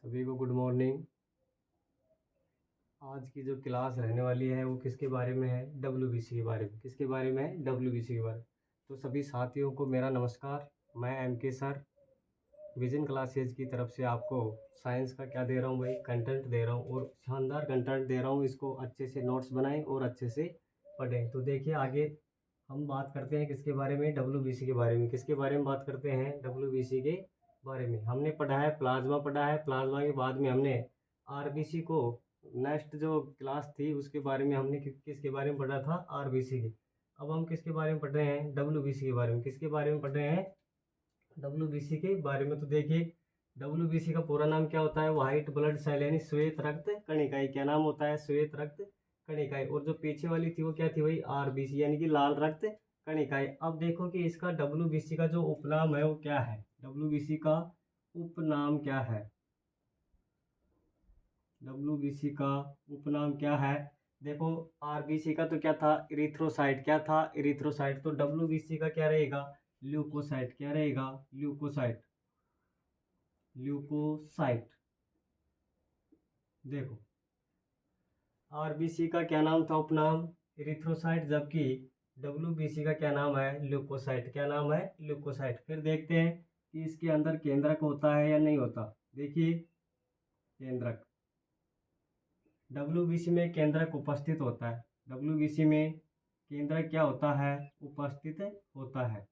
सभी को good morning. आज की जो क्लास रहने वाली है वो किसके बारे में है? डब्ल्यूबीसी के बारे में। किसके बारे में है? डब्ल्यूबीसी के बारे में। तो सभी साथियों को मेरा नमस्कार। मैं एम के सर विजन क्लासेज की तरफ से आपको साइंस का क्या दे रहा हूँ भाई, कंटेंट दे रहा हूँ और शानदार कंटेंट दे रहा हूँ। इसको अच्छे से नोट्स बनाएं और अच्छे से पढ़ें। तो देखिए आगे हम बात करते हैं किसके बारे में? डब्ल्यूबीसी के बारे में। किसके बारे में बात करते हैं? डब्ल्यूबीसी के बारे में। हमने पढ़ा है प्लाज्मा, पढ़ा है प्लाज्मा के बाद में हमने आरबीसी को, नेक्स्ट जो क्लास थी उसके बारे में हमने किसके बारे में पढ़ा था? आरबीसी के। अब हम किसके बारे में पढ़ रहे हैं? डब्ल्यूबीसी के बारे में। किसके बारे में पढ़ रहे हैं? डब्ल्यूबीसी के बारे में। तो देखिए डब्ल्यूबीसी का पूरा नाम क्या होता है? व्हाइट ब्लड सेल यानी श्वेत रक्त कणिकाएं। क्या नाम होता है? श्वेत रक्त कणिकाएं। और जो पीछे वाली थी वो क्या थी भाई? आरबीसी यानी कि लाल रक्त कणिकाएं। अब देखो कि इसका डब्ल्यूबीसी का जो उपनाम है वो क्या है? डब्ल्यूबीसी का उपनाम क्या है? डब्ल्यूबीसी का उपनाम क्या है? देखो आरबीसी का तो क्या था? इरिथ्रोसाइट। क्या था? इरिथ्रोसाइट। तो डब्ल्यूबीसी का क्या रहेगा? ल्यूकोसाइट। क्या रहेगा? ल्यूकोसाइट। ल्यूकोसाइट। देखो आरबीसी का क्या नाम था? उपनाम इरिथ्रोसाइट, जबकि डब्ल्यूबीसी का क्या नाम है? ल्यूकोसाइट। क्या नाम है? ल्यूकोसाइट। फिर देखते हैं कि इसके अंदर केंद्रक होता है या नहीं होता। देखिए केंद्रक, डब्ल्यूबीसी में केंद्रक उपस्थित होता है। डब्ल्यूबीसी में केंद्रक क्या होता है? उपस्थित होता है।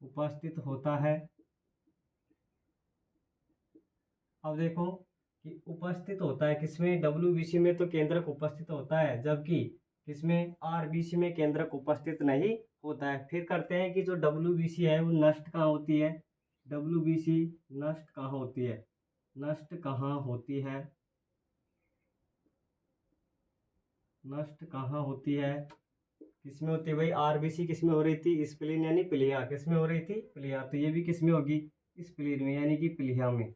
उपस्थित होता है। अब देखो कि उपस्थित होता है किसमें? डब्ल्यूबीसी में तो केंद्रक उपस्थित होता है, जबकि किसमें? आरबीसी में केंद्रक उपस्थित नहीं होता है। फिर करते हैं कि जो डब्ल्यूबीसी है वो नष्ट कहाँ होती है? डब्ल्यूबीसी नष्ट कहाँ होती है? नष्ट कहाँ होती है? नष्ट कहाँ होती है? किसमें होती है भाई? आरबीसी किसमें हो रही थी? स्प्लीन यानी प्लीहा। किसमें हो रही थी? प्लीहा। तो ये भी किसमें होगी? स्प्लीन में यानी कि प्लीहा में।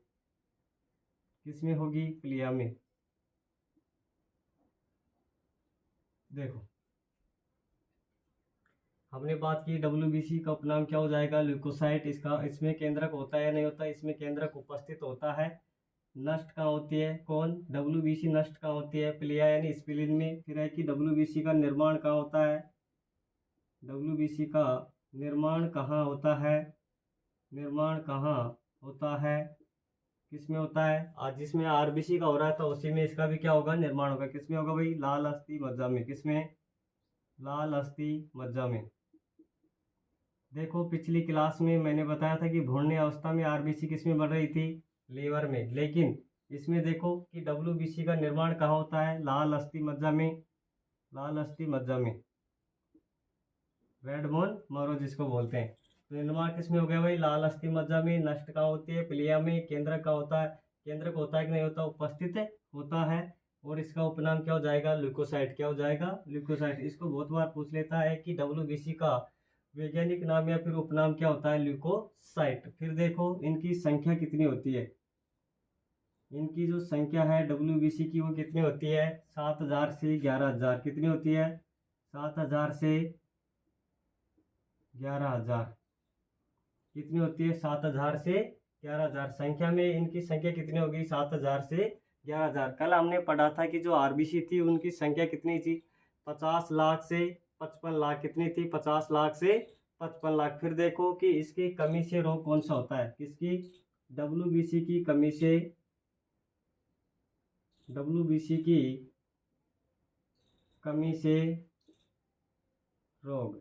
किसमें होगी? प्लीहा में। देखो हमने बात की डब्ल्यूबीसी का उपनाम क्या हो जाएगा? ल्यूकोसाइट। इसका इसमें केंद्रक होता है या नहीं होता? इसमें केंद्रक उपस्थित होता है। नष्ट कहाँ होती है? कौन? डब्ल्यूबीसी नष्ट कहाँ होती है? प्लिया यानी स्प्लीन में। फिर है कि डब्ल्यूबीसी का निर्माण कहाँ होता है? डब्ल्यूबीसी का निर्माण कहाँ होता है? निर्माण कहाँ होता है? किसमें होता है? आज जिसमें आरबीसी का हो रहा था उसी में इसका भी क्या होगा? निर्माण होगा। किसमें होगा भाई? लाल अस्थि मज्जा में। किसमें? लाल अस्थि मज्जा में। देखो पिछली क्लास में मैंने बताया था कि भ्रूण अवस्था में आरबीसी किसमें बढ़ रही थी? लीवर में। लेकिन इसमें देखो कि डब्ल्यूबीसी का निर्माण कहाँ होता है? लाल अस्थि मज्जा में। लाल अस्थि मज्जा में, रेड बोन मैरो जिसको बोलते हैं। तो निर्माण किसमें हो गया भाई? लाल अस्थि मज्जा में। नष्ट कहाँ होती है? प्लिया में। केंद्रक का होता है? केंद्रक होता है कि नहीं होता? उपस्थित होता है। और इसका उपनाम क्या हो जाएगा? ल्यूकोसाइट। क्या हो जाएगा? ल्यूकोसाइट। इसको बहुत बार पूछ लेता है कि डब्ल्यूबीसी का वैज्ञानिक नाम या फिर उपनाम क्या होता है? ल्यूकोसाइट। फिर देखो इनकी संख्या कितनी होती है। इनकी जो संख्या है डब्ल्यूबीसी की वो कितनी होती है? 7,000 से 11,000। कितनी होती है? 7,000 से 11,000। कितनी होती है? 7,000 से 11,000। संख्या में इनकी संख्या कितनी होगी? 7,000 से 11,000। कल हमने पढ़ा था कि जो आरबीसी थी उनकी संख्या कितनी थी? 50 लाख से 55 लाख। कितनी थी? 50 लाख से 55 लाख। फिर देखो कि इसकी कमी से रोग कौन सा होता है? किसकी? डब्ल्यूबीसी की कमी से, डब्ल्यूबीसी की कमी से रोग,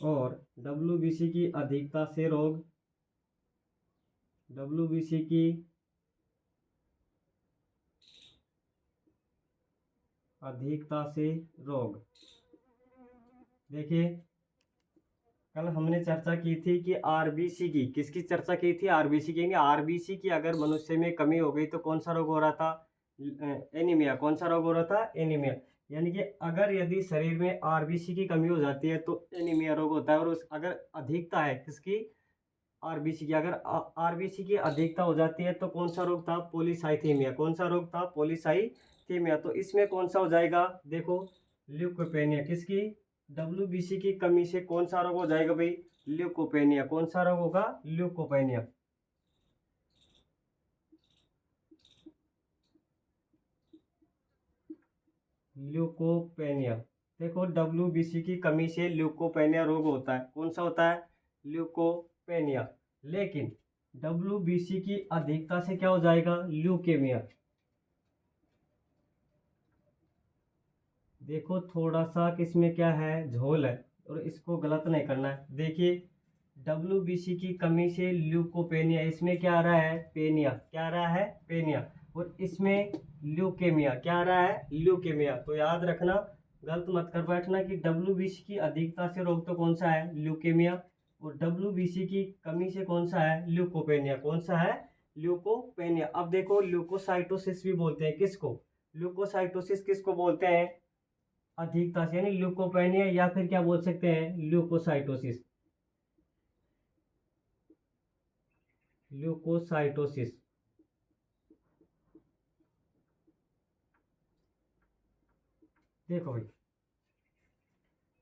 और डब्ल्यूबीसी की अधिकता से रोग। डब्ल्यूबीसी की अधिकता से रोग। देखिए कल हमने चर्चा की थी कि आरबीसी की, किसकी चर्चा की थी? आरबीसी की। आरबीसी की अगर मनुष्य में कमी हो गई तो कौन सा रोग हो रहा था? एनीमिया। कौन सा रोग हो रहा था? एनीमिया। यानी कि अगर यदि शरीर में आरबीसी की कमी हो जाती है तो एनीमिया रोग होता है। और उस अगर अधिकता है किसकी? आरबीसी की। अगर आरबीसी की अधिकता हो जाती है तो कौन सा रोग था? पॉलीसाइथीमिया। कौन सा रोग था? पॉलीसाइथीमिया। तो इसमें कौन सा हो जाएगा? देखो ल्यूकोपेनिया। किसकी? डब्ल्यूबीसी की कमी से कौन सा रोग हो जाएगा भाई? ल्यूकोपेनिया। कौन सा रोग होगा? ल्यूकोपेनिया। ल्यूकोपेनिया। देखो WBC की कमी से ल्यूकोपेनिया रोग होता है। कौन सा होता है? ल्यूकोपेनिया। लेकिन WBC की अधिकता से क्या हो जाएगा? ल्यूकेमिया। देखो थोड़ा सा किसमें क्या है, झोल है, और इसको गलत नहीं करना है। देखिए WBC की कमी से ल्यूकोपेनिया, इसमें क्या आ रहा है? पेनिया। क्या आ रहा है? पेनिया। और इसमें ल्यूकेमिया। क्या आ रहा है? ल्यूकेमिया। तो याद रखना, गलत मत कर बैठना कि WBC की अधिकता से रोग तो कौन सा है? ल्यूकेमिया। और WBC की कमी से कौन सा है? ल्यूकोपेनिया। कौन सा है? ल्यूकोपेनिया। अब देखो ल्यूकोसाइटोसिस भी बोलते हैं किसको? ल्यूकोसाइटोसिस किसको बोलते हैं? अधिकता से, यानी ल्यूकोपेनिया, या फिर क्या बोल सकते हैं? ल्यूकोसाइटोसिस। ल्यूकोसाइटोसिस। देखो भाई,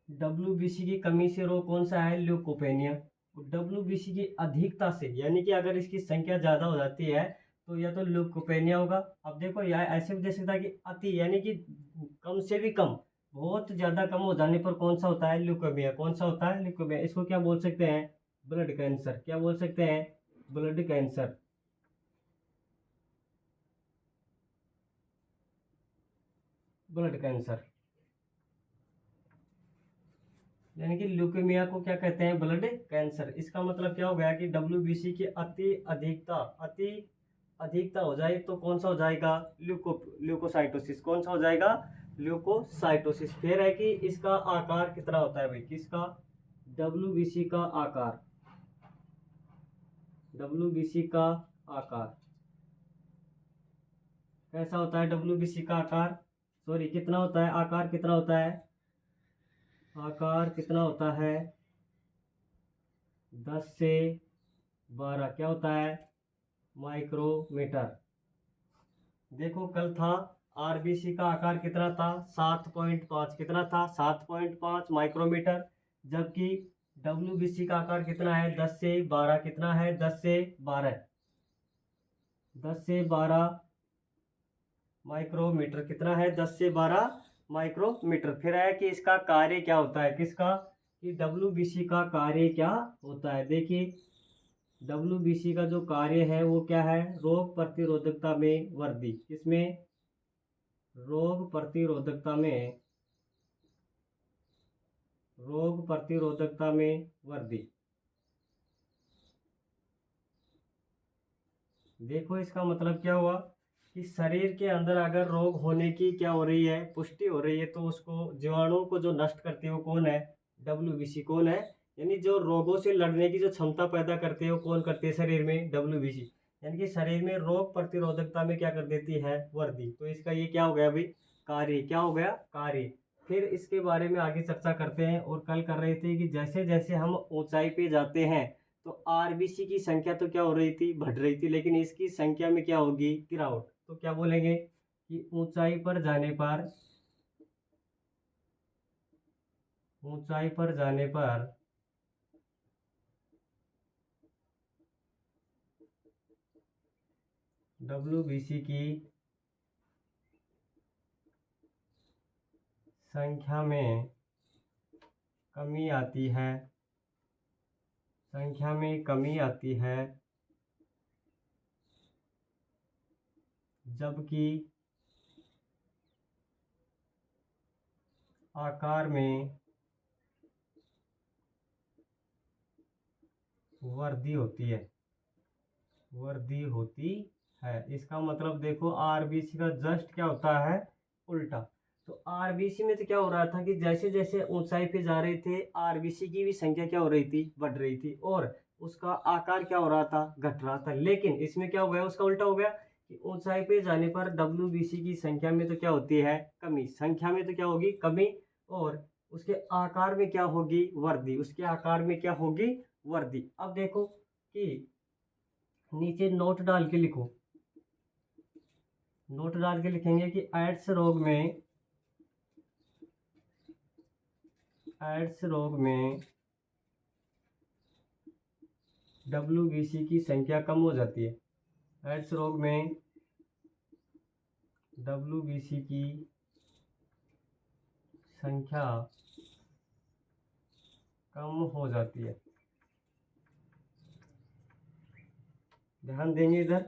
WBC की कमी से रोग कौन सा है? ल्यूकोपेनिया। WBC की अधिकता से, यानी कि अगर इसकी संख्या ज्यादा हो जाती है तो या तो ल्यूकोपेनिया होगा। अब देखो या ऐसे भी देख सकता है कि अति, यानी कि कम से भी कम, बहुत ज्यादा कम हो जाने पर कौन सा होता है? ल्यूकेमिया। कौन सा होता है? ल्यूकेमिया। इसको क्या बोल सकते हैं? Blood cancer. क्या बोल सकते हैं? Blood cancer. ब्लड कैंसर, यानी कि ल्यूकेमिया को क्या कहते हैं? Blood cancer. इसका मतलब क्या हो गया कि WBC की अति अधिकता हो जाए तो कौन सा हो जाएगा? ल्यूकोसाइटोसिस। कौन सा हो जाएगा? ल्यूकोसाइटोसिस। फिर है कि इसका आकार कितना होता है भाई? किसका? WBC का आकार। WBC का आकार कैसा होता है? WBC का आकार, सॉरी, कितना होता है? आकार कितना होता है? आकार कितना होता है? 10 से 12 क्या होता है? माइक्रोमीटर। देखो कल था, RBC का आकार कितना था? 7.5। कितना था? 7.5 माइक्रोमीटर। जबकि WBC का आकार कितना है? 10 से 12। कितना है? 10 से 12। 10 से 12 माइक्रोमीटर। कितना है? 10 से 12 माइक्रोमीटर। फिर है कि इसका कार्य क्या होता है? किसका? कि WBC का कार्य क्या होता है? देखिए WBC का जो कार्य है वो क्या है? रोग प्रतिरोधकता में वृद्धि। किसमें? रोग प्रतिरोधकता में, रोग प्रतिरोधकता में वृद्धि। देखो इसका मतलब क्या हुआ कि शरीर के अंदर अगर रोग होने की क्या हो रही है? पुष्टि हो रही है, तो उसको, जीवाणुओं को जो नष्ट करती है वो कौन है? WBC। कौन है? यानी जो रोगों से लड़ने की जो क्षमता पैदा करती है वो कौन करती है शरीर में? WBC। यानी कि शरीर में रोग प्रतिरोधकता में क्या कर देती है? वृद्धि। तो इसका ये क्या हो गया भाई? कार्य। क्या हो गया? कार्य। फिर इसके बारे में आगे चर्चा करते हैं। और कल कर रहे थे कि जैसे जैसे हम ऊंचाई पे जाते हैं तो RBC की संख्या तो क्या हो रही थी? बढ़ रही थी, लेकिन इसकी संख्या में क्या होगी? गिरावट। तो क्या बोलेंगे कि ऊंचाई पर जाने पर, ऊंचाई पर जाने पर WBC की संख्या में कमी आती है, संख्या में कमी आती है, जबकि आकार में वृद्धि होती है, वृद्धि होती है। इसका मतलब देखो RBC का जस्ट क्या होता है? उल्टा। तो RBC में तो क्या हो रहा था कि जैसे जैसे ऊंचाई पे जा रहे थे RBC की भी संख्या क्या हो रही थी? बढ़ रही थी, और उसका आकार क्या हो रहा था? घट रहा था। लेकिन इसमें क्या हो गया? उसका उल्टा हो गया कि ऊंचाई पे जाने पर WBC की संख्या में तो क्या होती है? कमी। संख्या में तो क्या होगी? कमी। और उसके आकार में क्या होगी? वृद्धि। उसके आकार में क्या होगी? वृद्धि। अब देखो कि नीचे नोट डाल के लिखो, नोट डाल के लिखेंगे कि एड्स रोग में WBC की संख्या कम हो जाती है। एड्स रोग में WBC की संख्या कम हो जाती है। ध्यान देंगे इधर,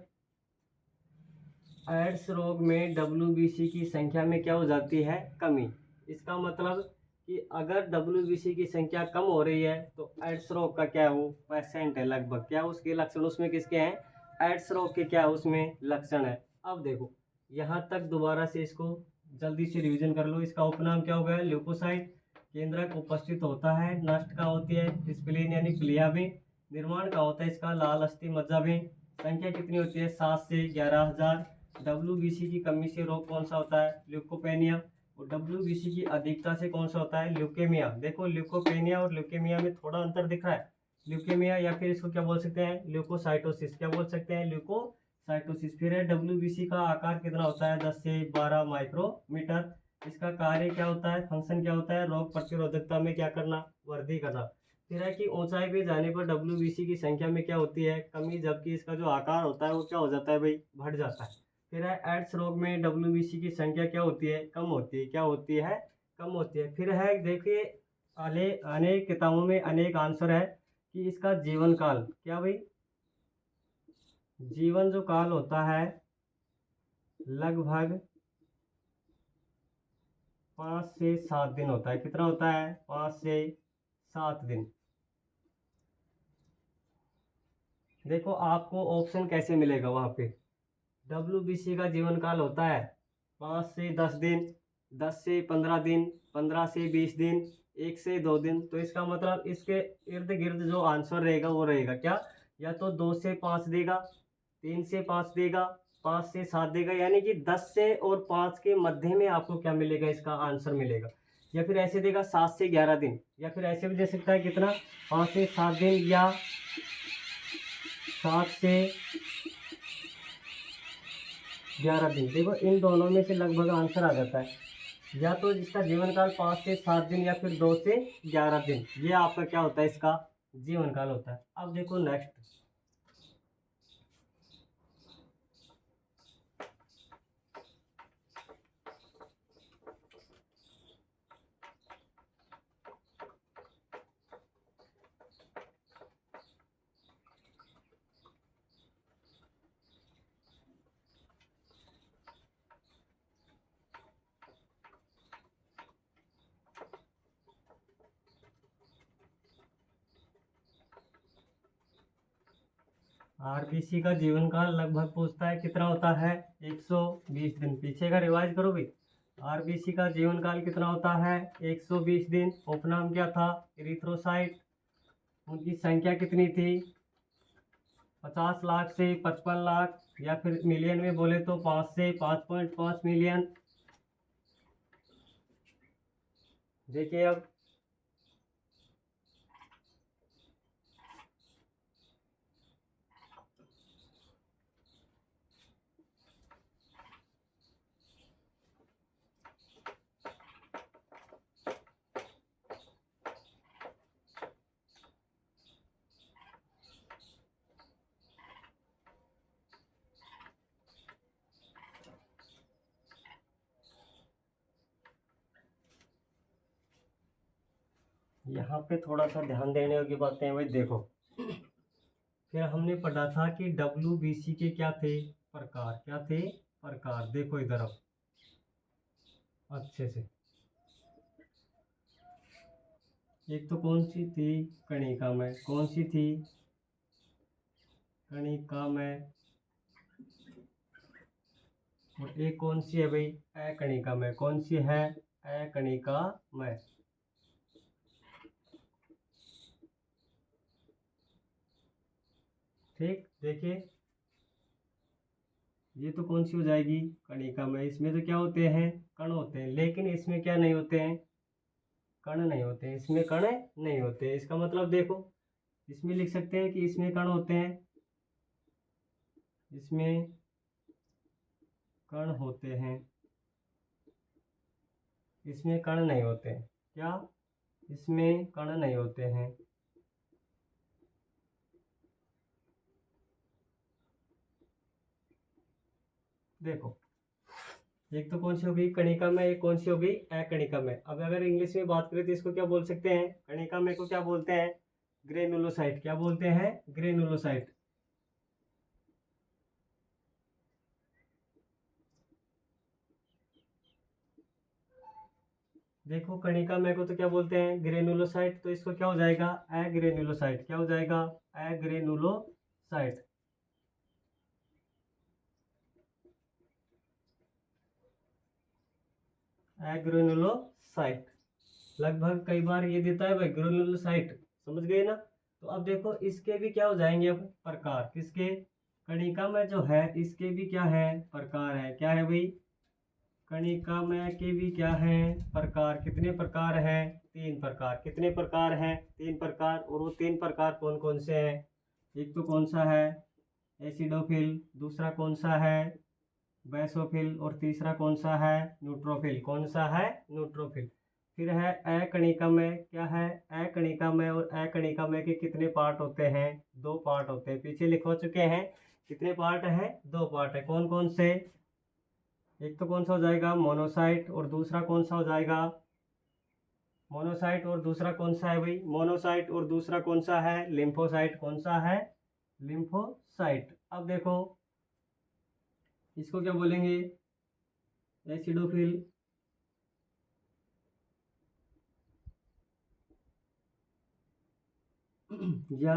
एड्स रोग में WBC की संख्या में क्या हो जाती है, कमी। इसका मतलब कि अगर WBC की संख्या कम हो रही है तो एड्स रोग का क्या वो % है लगभग, क्या उसके लक्षण उसमें किसके हैं, एड्स रोग के क्या उसमें लक्षण है। अब देखो यहाँ तक दोबारा से इसको जल्दी से रिवीजन कर लो। इसका उपनाम क्या हो गया, ल्यूकोसाइट। केंद्रक उपस्थित होता है, नष्ट का होती है स्प्लीन यानी प्लिया में। निर्माण का होता है इसका लाल अस्थि मज्जा में। संख्या कितनी होती है, 7 से 11,000। WBC की कमी से रोग कौन सा होता है, ल्यूकोपेनिया। और WBC की अधिकता से कौन सा होता है, ल्यूकेमिया। देखो ल्यूकोपेनिया और ल्यूकेमिया में थोड़ा अंतर दिख रहा है। ल्यूकेमिया या फिर इसको क्या बोल सकते हैं, ल्यूकोसाइटोसिस। क्या बोल सकते हैं, ल्यूकोसाइटोसिस। फिर है WBC का आकार कितना होता है, 10 से 12 माइक्रोमीटर। इसका कार्य क्या होता है, फंक्शन क्या होता है, रोग प्रतिरोधकता में क्या करना, वृद्धि करना। फिर है कि ऊंचाई पे जाने पर WBC की संख्या में क्या होती है, कमी, जबकि इसका जो आकार होता है वो क्या हो जाता है भाई, बढ़ जाता है। फिर है एड्स रोग में WBC की संख्या क्या होती है, कम होती है। क्या होती है, कम होती है। फिर है देखिए अनेक किताबों में अनेक आंसर है कि इसका जीवन काल क्या भाई, जीवन जो काल होता है लगभग 5 से 7 दिन होता है। कितना होता है, 5 से 7 दिन। देखो आपको ऑप्शन कैसे मिलेगा वहां पे, WBC का जीवन काल होता है 5 से 10 दिन, 10 से 15 दिन, 15 से 20 दिन, 1 से 2 दिन। तो इसका मतलब इसके इर्द गिर्द जो आंसर रहेगा वो रहेगा क्या, या तो 2 से 5 देगा, 3 से 5 देगा, 5 से 7 देगा। यानी कि 10 से और 5 के मध्य में आपको क्या मिलेगा, इसका आंसर मिलेगा। या फिर ऐसे देगा 7 से 11 दिन, या फिर ऐसे भी दे सकता है कितना, 5 से 7 दिन या 7 से 11 दिन। देखो इन दोनों में से लगभग आंसर आ जाता है, या तो इसका जीवन काल 5 से 7 दिन या फिर 2 से 11 दिन। ये आपका क्या होता है, इसका जीवन काल होता है। अब देखो नेक्स्ट, RBC का जीवन काल लगभग पूछता है कितना होता है, 120 दिन। पीछे का रिवाइज करो भाई, RBC का जीवन काल कितना होता है, 120 दिन। उपनाम क्या था, इरिथ्रोसाइट। उनकी संख्या कितनी थी, 50 लाख से 55 लाख, या फिर मिलियन में बोले तो 5 से 5.5 मिलियन। देखिए अब यहाँ पे थोड़ा सा ध्यान देने की बातें हैं भाई। देखो फिर हमने पढ़ा था कि WBC के क्या थे, प्रकार। क्या थे, प्रकार। देखो इधर अब अच्छे से, एक तो कौन सी थी, कणिका में। कौन सी थी, कणिका में। और एक कौन सी है भाई, अकणिका में। कौन सी है, अकणिका में। ठीक, देखिए ये तो कौन सी हो जाएगी, कणिका में। इसमें तो क्या होते हैं, कण होते हैं, लेकिन इसमें क्या नहीं होते हैं, कण नहीं होते हैं। इसमें कण नहीं होते हैं। इसका मतलब देखो इसमें लिख सकते हैं कि इसमें कण होते हैं, इसमें कण होते हैं, इसमें कण नहीं होते हैं। क्या, इसमें कण नहीं होते हैं। देखो एक तो कौन सी हो गई कणिका में, एक कौन सी हो गई अकणिका में। अब अगर इंग्लिश में बात करें तो इसको क्या बोल सकते हैं, कणिका में को क्या बोलते हैं, ग्रेनुलोसाइट। क्या बोलते हैं, ग्रेनुलोसाइट। देखो कणिका में को तो क्या बोलते हैं, ग्रेनुलोसाइट। तो इसको क्या हो जाएगा, अग्रेनुलोसाइट। क्या हो जाएगा, अग्रेनुलोसाइट। एग्रेनुलोसाइट लगभग कई बार ये देता है भाई, ग्रेनुलोसाइट। समझ गए ना। तो अब देखो इसके भी क्या हो जाएंगे अब प्रकार, किसके, कणिका में जो है इसके भी क्या है, प्रकार है। क्या है भाई, कणिका में के भी क्या है, प्रकार। कितने प्रकार हैं, 3 प्रकार। कितने प्रकार हैं, 3 प्रकार। और वो 3 प्रकार कौन कौन से हैं, एक तो कौन सा है एसिडोफिल, दूसरा कौन सा है बेसोफिल, और तीसरा कौन सा है न्यूट्रोफिल। कौन सा है, न्यूट्रोफिल। फिर है अकणिका में। क्या है, अकणिका में। और अकणिका में के कितने पार्ट होते हैं, 2 पार्ट होते हैं। पीछे लिखो चुके हैं कितने पार्ट हैं, 2 पार्ट है। कौन कौन से, एक तो कौन सा हो जाएगा मोनोसाइट, और दूसरा कौन सा हो जाएगा मोनोसाइट, और दूसरा कौन सा है भाई मोनोसाइट, और दूसरा कौन सा है लिम्फोसाइट। कौन सा है, लिम्फोसाइट। अब देखो इसको क्या बोलेंगे, एसिडोफिल, या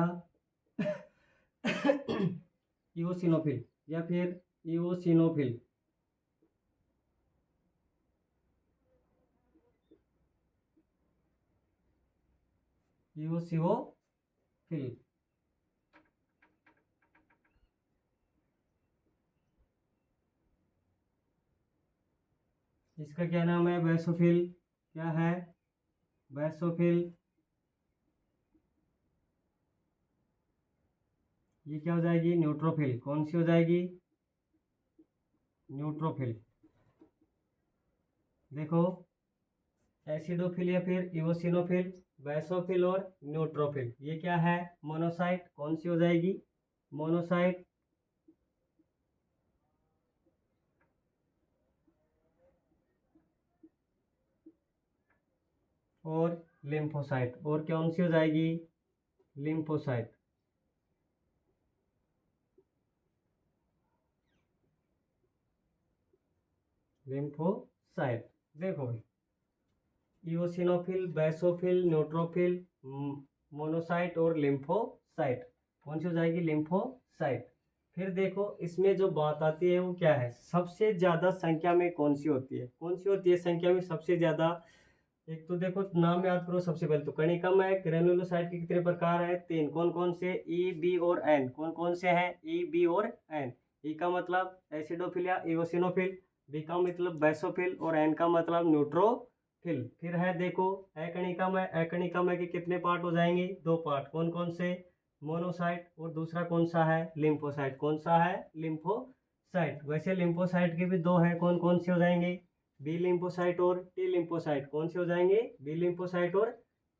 इओसिनोफिल, या फिर इओसिनोफिल। इओसिनोफिल। इसका क्या नाम है, बेसोफिल। क्या है, बेसोफिल। ये क्या हो जाएगी, न्यूट्रोफिल। कौन सी हो जाएगी, न्यूट्रोफिल। देखो एसिडोफिल या फिर इओसिनोफिल, बेसोफिल और न्यूट्रोफिल। ये क्या है, मोनोसाइट। कौन सी हो जाएगी, मोनोसाइट। और लिम्फोसाइट। और कौन सी हो जाएगी, लिम्फोसाइट। लिम्फोसाइट। देखो इओसिनोफिल, बेसोफिल, न्यूट्रोफिल, मोनोसाइट और लिम्फोसाइट। कौन सी हो जाएगी, लिम्फोसाइट। फिर देखो इसमें जो बात आती है वो क्या है, सबसे ज्यादा संख्या में कौन सी होती है, कौन सी होती है संख्या में सबसे ज्यादा। एक तो देखो नाम याद करो सबसे पहले तो, कणिका में ग्रेनुलोसाइट के कितने प्रकार है, 3। कौन कौन से, ई, बी और एन। कौन कौन से हैं, ई, बी और एन। ई का मतलब एसिडोफिल या इओसिनोफिल, बी का मतलब बेसोफिल, और एन का मतलब न्यूट्रोफिल। फिर है देखो अकणिका में, अकणिका में के कितने पार्ट हो जाएंगे, 2 पार्ट। कौन कौन से, मोनोसाइट, और दूसरा कौन सा है लिम्फोसाइट। कौन सा है, लिम्फोसाइट। वैसे लिम्फोसाइट के भी 2 हैं, कौन कौन से हो जाएंगे, बी लिम्फोसाइट और टी लिम्फोसाइट। कौन से हो जाएंगे, बी लिम्फोसाइट और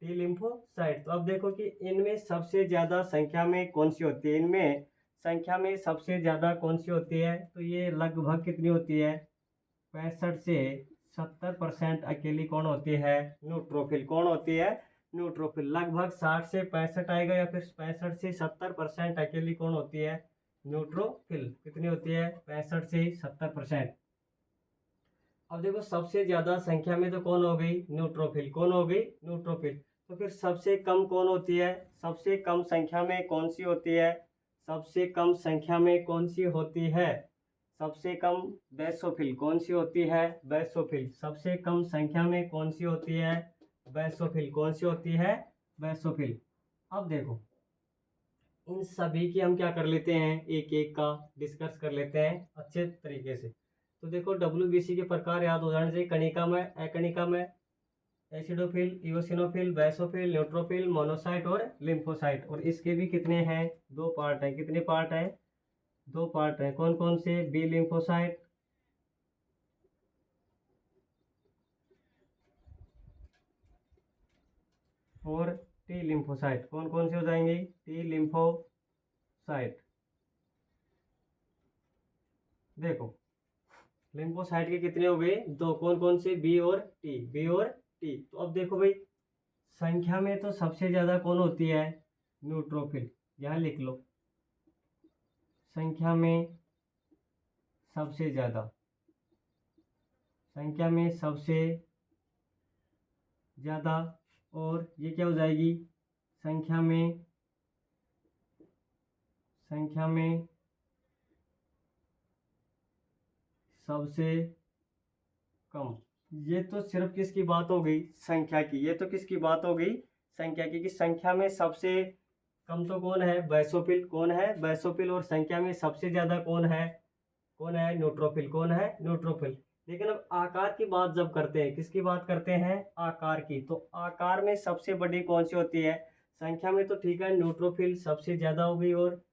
टी लिम्फोसाइट। तो अब देखो कि इनमें सबसे ज्यादा संख्या में कौन सी होती है, इनमें संख्या में सबसे ज्यादा कौन सी होती है, तो ये लगभग कितनी होती है, 65 से 70% अकेली कौन होती है, न्यूट्रोफिल। कौन होती है, न्यूट्रोफिल। लगभग 60 से 65 आएगा, या फिर 65 से 70% अकेली कौन होती है, न्यूट्रोफिल। कितनी होती है, 65 से 70%। अब देखो सबसे ज्यादा संख्या में तो कौन हो गई, न्यूट्रोफिल। कौन हो गई, न्यूट्रोफिल। तो फिर सबसे कम कौन होती है, सबसे कम संख्या में कौन सी होती है, सबसे कम संख्या में कौन सी होती है, सबसे कम बेसोफिल। कौन सी होती है, बेसोफिल। सबसे कम संख्या में कौन सी होती है, बेसोफिल। कौन सी होती है, बेसोफिल। अब देखो इन सभी की हम क्या कर लेते हैं, एक एक का डिस्कस कर लेते हैं अच्छे तरीके से। तो देखो डब्ल्यूबीसी के प्रकार याद हो जाने चाहिए, कणिका में, अकणिका में acidophil, eosinophil, basophil, neutrophil, monocyte और लिम्फोसाइट। और इसके भी कितने हैं, 2 पार्ट हैं। कितने पार्ट हैं, 2 पार्ट हैं। कौन कौन से, बी लिम्फोसाइट और टी लिम्फोसाइट। कौन कौन से हो जाएंगे, टी लिम्फोसाइट। देखो लिम्फोसाइट के कितने हो गए? दो। कौन कौन से? बी और टी, बी और टी। तो अब देखो भाई, संख्या में तो सबसे ज़्यादा कौन होती है? न्यूट्रोफिल। यहाँ लिख लो, संख्या में सबसे ज़्यादा, संख्या में सबसे ज़्यादा। और ये क्या हो जाएगी? संख्या में, संख्या में सबसे कम। ये तो सिर्फ किसकी बात हो गई? संख्या की। ये तो किसकी बात हो गई? संख्या की। कि संख्या में सबसे कम तो कौन है? बैसोफिल। कौन है? बैसोफिल। और संख्या में सबसे ज्यादा कौन है? कौन है? न्यूट्रोफिल। कौन है? न्यूट्रोफिल। लेकिन अब आकार की बात जब करते हैं, किसकी बात करते हैं? आकार की। तो आकार में सबसे बड़ी कौन सी होती है? संख्या में तो ठीक है, न्यूट्रोफिल सबसे ज्यादा हो गई और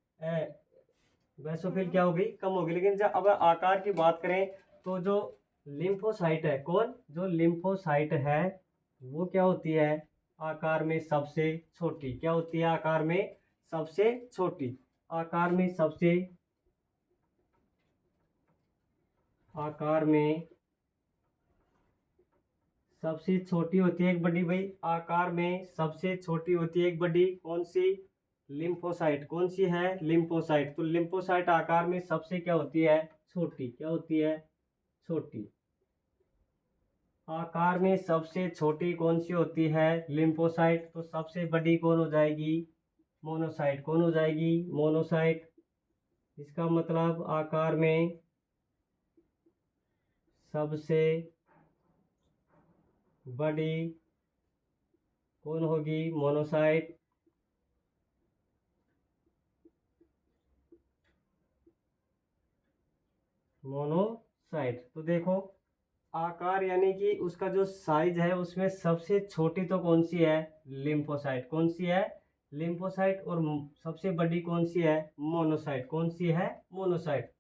बैसोफिल क्या हो गई? कम हो गई। लेकिन जब अब आकार की बात करें तो जो लिम्फोसाइट है, कौन? जो लिम्फोसाइट है वो क्या होती है? आकार में सबसे छोटी। क्या होती है? आकार में सबसे छोटी। आकार में सबसे, आकार में सबसे छोटी होती है एक बड़ी। भाई आकार में सबसे छोटी होती है एक बड़ी। कौन सी? लिम्फोसाइट। कौन सी है? लिम्फोसाइट। तो लिम्फोसाइट आकार में सबसे क्या होती है? छोटी। क्या होती है? छोटी। आकार में सबसे छोटी कौन सी होती है? लिम्फोसाइट। तो सबसे बड़ी कौन हो जाएगी? मोनोसाइट। कौन हो जाएगी? मोनोसाइट। इसका मतलब आकार में सबसे बड़ी कौन होगी? मोनोसाइट। मोनोसाइट। तो देखो, आकार यानी कि उसका जो साइज है उसमें सबसे छोटी तो कौन सी है? लिम्फोसाइट। कौन सी है? लिम्फोसाइट। और सबसे बड़ी कौन सी है? मोनोसाइट। कौन सी है? मोनोसाइट।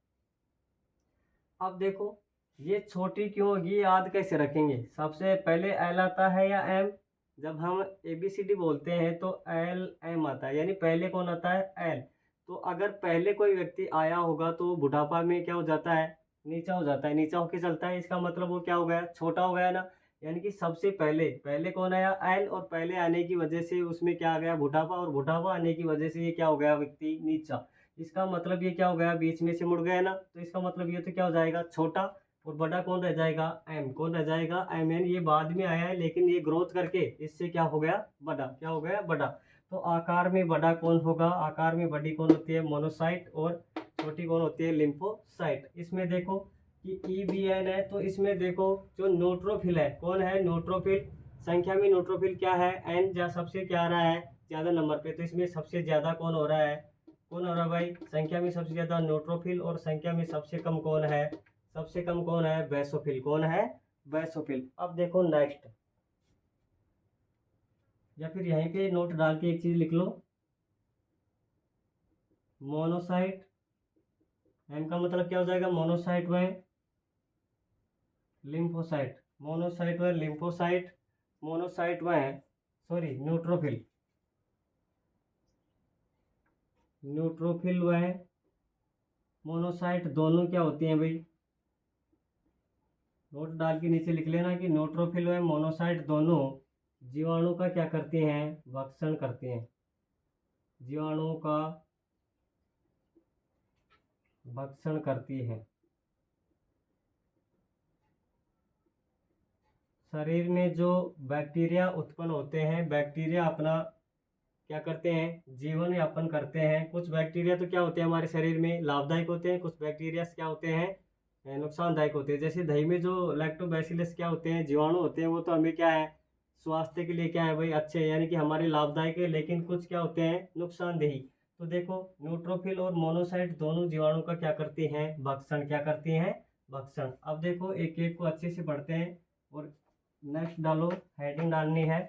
अब देखो, ये छोटी क्यों होगी? याद कैसे रखेंगे? सबसे पहले एल आता है या एम? जब हम ABCD बोलते हैं तो एल एम आता है, यानी पहले कौन आता है? एल। तो अगर पहले कोई व्यक्ति आया होगा तो बुढ़ापा में क्या हो जाता है? नीचा हो जाता है। नीचा होके चलता है, इसका मतलब वो क्या हो गया? छोटा हो गया ना। यानी कि सबसे पहले, पहले कौन आया? एल। और पहले आने की वजह से उसमें क्या आ गया? बुढ़ापा। और बुढ़ापा आने की वजह से ये क्या हो गया? व्यक्ति नीचा। इसका मतलब ये क्या हो गया? बीच में से मुड़ गया ना। तो इसका मतलब ये तो क्या हो जाएगा? छोटा। और बड़ा कौन रह जाएगा? एम। कौन रह जाएगा? M N. ये बाद में आया है लेकिन ये ग्रोथ करके इससे क्या हो गया? बड़ा। क्या हो गया? बड़ा। तो आकार में बड़ा कौन होगा? आकार में बड़ी कौन होती है? मोनोसाइट। और छोटी कौन होती है? लिम्फोसाइट। इसमें देखो कि EBN है, तो इसमें देखो जो न्यूट्रोफिल है, कौन है? न्यूट्रोफिल। संख्या में न्यूट्रोफिल क्या है? एन। जा सबसे क्या आ रहा है? ज्यादा नंबर पे। तो इसमें सबसे ज्यादा कौन हो रहा है? कौन हो रहा है भाई? संख्या में सबसे ज्यादा न्यूट्रोफिल। और संख्या में सबसे कम कौन है? सबसे कम कौन है? बैसोफिल। कौन है? बैसोफिल। अब देखो नेक्स्ट, या फिर यहीं पे नोट डाल के एक चीज लिख लो, मोनोसाइट। एम का मतलब क्या हो जाएगा? मोनोसाइट व लिम्फोसाइट। मोनोसाइट व लिम्फोसाइट। मोनोसाइट व, सॉरी, न्यूट्रोफिल। न्यूट्रोफिल व मोनोसाइट दोनों क्या होती हैं भाई? नोट डाल के नीचे लिख लेना कि न्यूट्रोफिल व मोनोसाइट दोनों जीवाणु का क्या करते हैं? भक्षण करते हैं। जीवाणुओं का भक्षण करती है। शरीर में जो बैक्टीरिया उत्पन्न होते हैं, बैक्टीरिया अपना क्या करते हैं? जीवन यापन करते हैं। कुछ बैक्टीरिया तो क्या होते हैं हमारे शरीर में? लाभदायक होते हैं। कुछ बैक्टीरिया क्या होते हैं? नुकसानदायक होते हैं। जैसे दही में जो लैक्टोबैसिलस क्या होते हैं? जीवाणु होते हैं। वो तो हमें क्या है? स्वास्थ्य के लिए क्या है भाई? अच्छे हैं, यानी कि हमारे लाभदायक है। लेकिन कुछ क्या होते हैं? नुकसानदेही। तो देखो, न्यूट्रोफिल और मोनोसाइट दोनों जीवाणु का क्या करती हैं? भक्षण। क्या करती हैं? भक्षण। अब देखो एक एक को अच्छे से पढ़ते हैं। और नेक्स्ट डालो, हेडिंग डालनी है।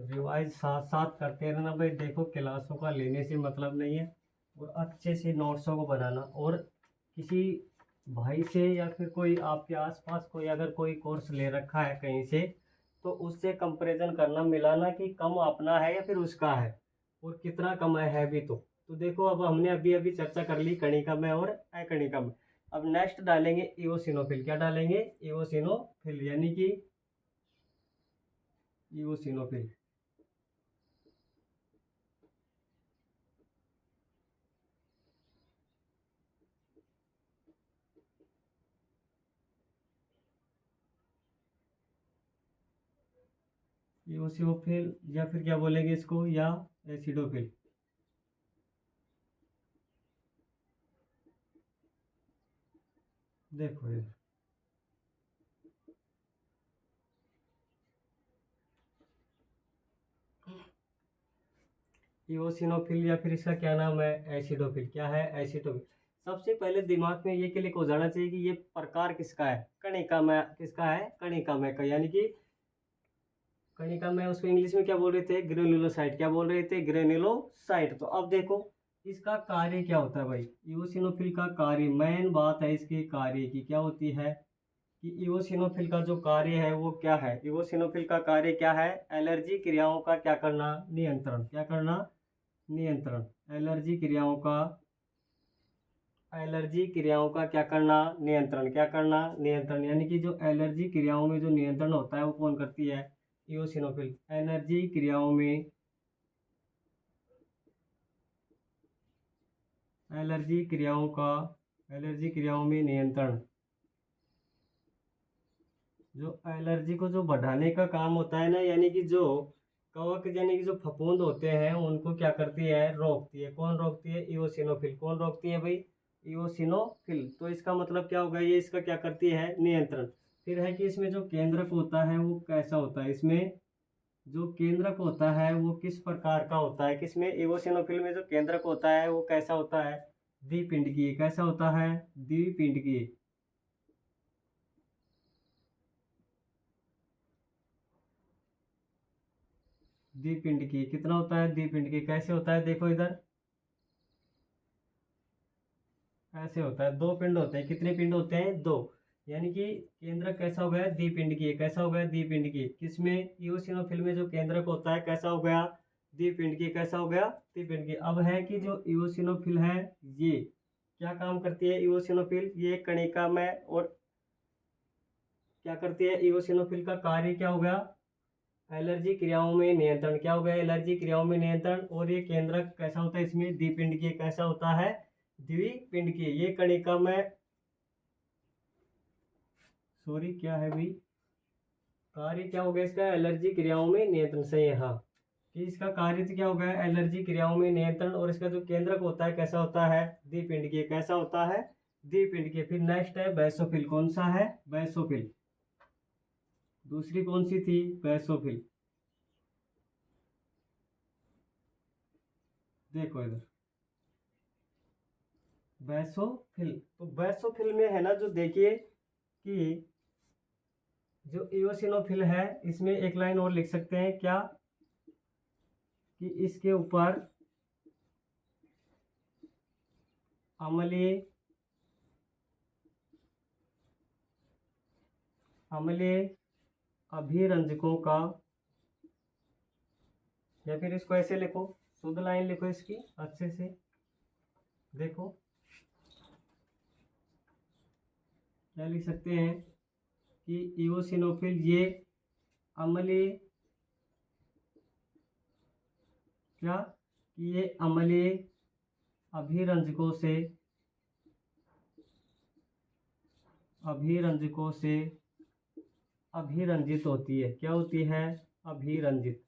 रिवाइज साथ साथ करते रहना भाई। देखो क्लासों का लेने से मतलब नहीं है, और अच्छे से नोट्सों को बनाना। और किसी भाई से या फिर कोई आपके आसपास कोई अगर कोई कोर्स ले रखा है कहीं से, तो उससे कंपैरिजन करना, मिलाना कि कम अपना है या फिर उसका है, और कितना कम है भी। तो देखो अब हमने अभी अभी चर्चा कर ली कणिका में और अकणिका में। अब नेक्स्ट डालेंगे इओसिनोफिल। क्या डालेंगे? इओसिनोफिल, यानी कि इओसिनोफिल। इओसिनोफिल या फिर क्या बोलेंगे इसको, या एसिडोफिल। देखो ये इओसिनोफिल या फिर इसका क्या नाम है, एसिडोफिल। क्या है? एसिडोफिल। सबसे पहले दिमाग में ये क्लिक हो जाना चाहिए कि ये प्रकार किसका है, कणिका में किसका है, कणिका में का, यानी कि कणिका में उसको इंग्लिश में क्या बोल रहे थे, ग्रेन्युलोसाइट। क्या बोल रहे थे? ग्रेन्युलोसाइट। तो अब देखो इसका कार्य क्या होता है भाई, इओसिनोफिल का कार्य, मेन बात है इसके कार्य की, क्या होती है कि इओसिनोफिल का जो कार्य है वो क्या है। इओसिनोफिल का कार्य क्या है? एलर्जी क्रियाओं का क्या करना, नियंत्रण। क्या करना? नियंत्रण। एलर्जी क्रियाओं का, एलर्जी क्रियाओं का क्या करना, नियंत्रण। क्या करना? नियंत्रण। यानी कि जो एलर्जी क्रियाओं में जो नियंत्रण होता है वो कौन करती है? इओसिनोफिल। एनर्जी क्रियाओं में, एलर्जी क्रियाओं का, एलर्जी क्रियाओं में नियंत्रण, जो एलर्जी को जो बढ़ाने का काम होता है ना, यानी कि जो कवक यानी कि जो फफूंद होते हैं उनको क्या करती है, रोकती है। कौन रोकती है? इओसिनोफिल। कौन रोकती है भाई? इओसिनोफिल। तो इसका मतलब क्या होगा, ये इसका क्या करती है, नियंत्रण। फिर है कि इसमें जो केंद्रक होता है वो कैसा होता है, इसमें जो केंद्रक होता है वो किस प्रकार का होता है, किसमें, इओसिनोफिल में जो केंद्रक होता है वो कैसा होता है, द्विपिंडकीय। कैसा होता है? द्विपिंडकीय। द्विपिंडकीय कितना होता है, द्विपिंडकीय कैसे होता है, देखो इधर ऐसे होता है। दो पिंड होते हैं। कितने पिंड होते हैं? दो। यानी कि केंद्रक कैसा हो गया, द्विपिंडकीय। कैसा हो गया? द्विपिंडकीय। किसमें? इओसिनोफिल में जो केंद्रक होता है कैसा हो गया, द्विपिंडकीय। कैसा हो गया? द्विपिंडकीय। अब है कि जो इओसिनोफिल है ये क्या काम करती है, इओसिनोफिल ये कणिका में, और क्या करती है, इओसिनोफिल का कार्य क्या हो गया, एलर्जी क्रियाओं में नियंत्रण। क्या हो गया? एलर्जी क्रियाओं में नियंत्रण। और ये केंद्रक कैसा होता है इसमें, द्विपिंडकीय। कैसा होता है? द्विपिंडकीय। ये कणिका में, सॉरी क्या है भाई, कार्य क्या हो गया इसका, एलर्जी क्रियाओं में नियंत्रण। सही है हाँ, कि इसका कार्य तो क्या हो गया, एलर्जी क्रियाओं में नियंत्रण। और इसका जो केंद्रक होता है कैसा होता है, द्विपिंडकीय। कैसा होता है? द्विपिंडकीय। फिर नेक्स्ट है बेसोफिल। कौन सा है? बेसोफिल। दूसरी कौन सी थी? बेसोफिल। देखो इधर बेसोफिल। तो बेसोफिल में है ना, जो देखिए कि जो इओसिनोफिल है इसमें एक लाइन और लिख सकते हैं क्या, कि इसके ऊपर अम्लीय, अम्लीय अभिरंजकों का, या फिर इसको ऐसे लिखो, शुद्ध लाइन लिखो इसकी अच्छे से। देखो क्या लिख सकते हैं कि इओसिनोफिल ये अम्लीय, क्या, कि ये अम्लीय अभिरंजकों से, अभिरंजकों से अभिरंजित होती है। क्या होती है? अभिरंजित,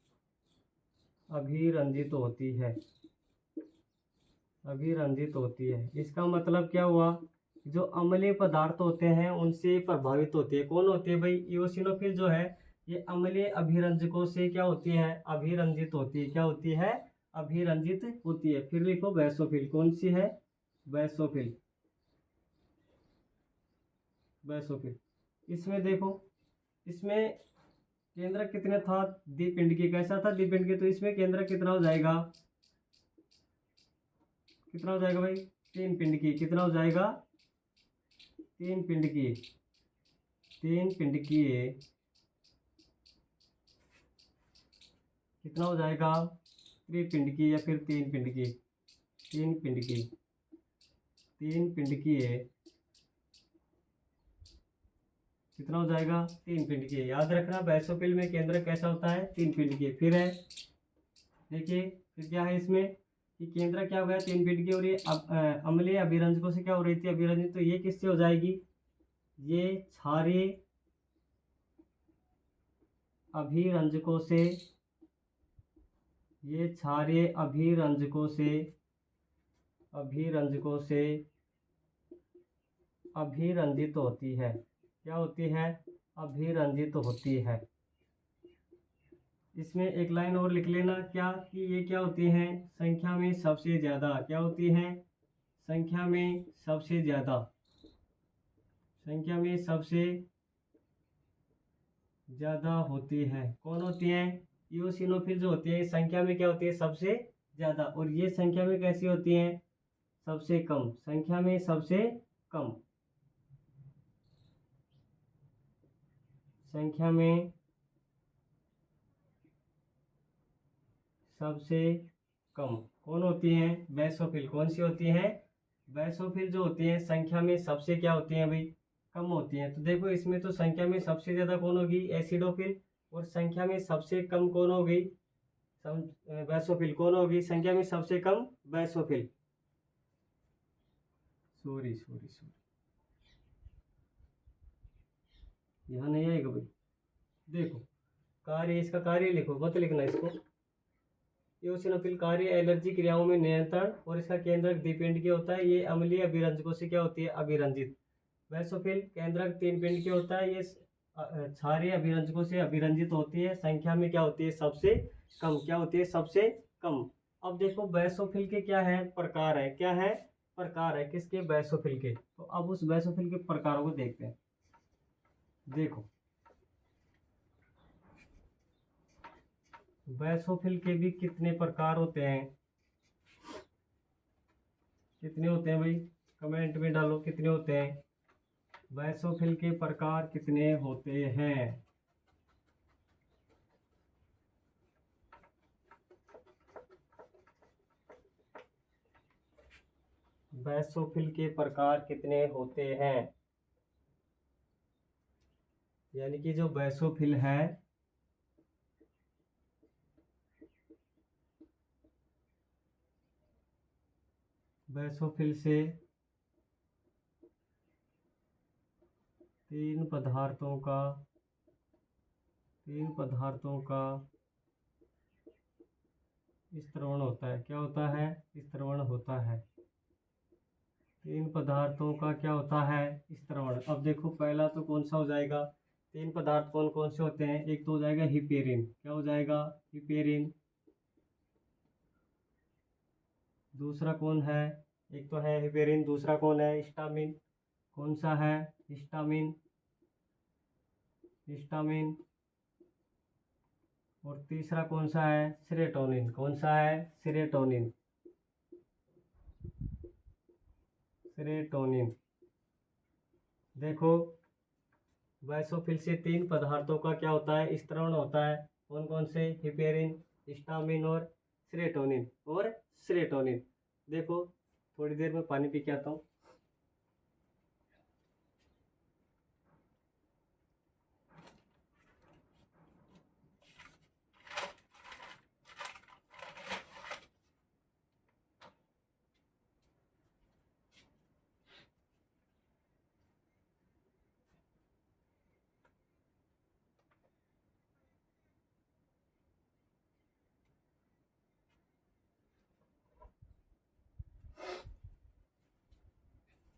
अभिरंजित होती है, अभिरंजित होती है। इसका मतलब क्या हुआ, जो अम्लीय पदार्थ होते हैं उनसे प्रभावित होती है। कौन होती है भाई? इओसिनोफिल जो है ये अम्लीय अभिरंजकों से क्या होती है, अभिरंजित होती है। क्या होती है? अभिरंजित होती है। फिर लिखो बेसोफिल। कौन सी है? बेसोफिल। बेसोफिल। इसमें देखो, इसमें केंद्रक कितने था द्विपिंड की, कैसा था द्विपिंड की, तो इसमें केंद्रक कितना हो जाएगा, कितना हो जाएगा भाई, 3 पिंड की, कितना हो जाएगा, 3 पिंड की, 3 पिंड की कितना हो जाएगा, त्रिपिंड की या फिर 3 पिंड की, 3 पिंड की, 3 पिंड की है, कितना हो जाएगा, 3 पिंड की। याद रखना बैसोफिल में केंद्रक कैसा होता है, 3 पिंड की। फिर है देखिए, फिर क्या है इसमें कि केंद्र क्या हो गया, 3 पिंड की, और ये अम्लीय अभिरंजकों से क्या हो रही थी, अभिरंजित, तो ये किससे हो जाएगी, ये क्षारीय अभिरंजकों से, ये क्षारीय अभिरंजकों से, अभिरंजकों से अभिरंजित होती है, क्या होती है, अभिरंजित होती है। इसमें एक लाइन और लिख लेना क्या, कि ये क्या होती हैं, संख्या में सबसे ज़्यादा, क्या होती हैं, संख्या में सबसे ज़्यादा, संख्या में सबसे ज़्यादा होती है। कौन होती हैं, इओसिनोफिल जो होती है संख्या में क्या होती है, सबसे ज़्यादा, और ये संख्या में कैसी होती हैं, सबसे कम, संख्या में सबसे कम, संख्या में सबसे कम कौन होती हैं, बेसोफिल। कौन सी होती हैं, बेसोफिल जो होती हैं संख्या में सबसे क्या होती हैं भाई, कम होती हैं। तो देखो इसमें तो संख्या में सबसे ज़्यादा कौन होगी, एसिडोफिल, और संख्या में सबसे कम कौन होगी, बेसोफिल कौन होगी, संख्या में सबसे कम बेसोफिल, सॉरी सॉरी सॉरी, यहाँ नहीं आएगा भाई। देखो कार्य, इसका कार्य लिखो, मत लिखना इसको। इओसिनोफिल कार्य एलर्जी क्रियाओं में नियंत्रण, और इसका केंद्रक द्विपिंड के होता है, ये अम्लीय अभिरंजकों से क्या होती है, अभिरंजित। वैसोफिल केंद्रक 3 पिंड के होता है, ये क्षारीय अभिरंजकों से अभिरंजित होती है, संख्या में क्या होती है, सबसे कम, क्या होती है, सबसे कम। अब देखो बैसोफिल के क्या है, प्रकार है, क्या है, प्रकार है किसके, बैसोफिल के। तो अब उस बैसोफिल के प्रकारों को देखते हैं। देखो बैसोफिल के भी कितने प्रकार होते हैं, कितने होते हैं भाई, कमेंट में डालो कितने होते हैं, बैसोफिल के प्रकार कितने होते हैं। बैसोफिल के प्रकार कितने होते हैं, यानी कि जो बैसोफिल है, बैसोफिल से 3 पदार्थों का, 3 पदार्थों का स्त्रवण होता है, क्या होता है, स्त्रवण होता है, 3 पदार्थों का क्या होता है, स्त्रवण। अब देखो पहला तो कौन सा हो जाएगा, 3 पदार्थ कौन कौन से होते हैं, एक तो हो जाएगा हिपेरिन, क्या हो जाएगा, हिपेरिन। दूसरा कौन है, एक तो है हिपेरिन, दूसरा कौन है, हिस्टामिन, कौन सा है, हिस्टामिन, हिस्टामिन। और तीसरा कौन सा है, सेरोटोनिन, कौन सा है, सेरोटोनिन, सेरोटोनिन। देखो बैसोफिल से 3 पदार्थों का क्या होता है, स्त्रवण होता है, कौन कौन से, हिपेरिन, हिस्टामिन और सेरोटोनिन, और सेरोटोनिन। देखो थोड़ी देर में पानी पी के आता हूँ।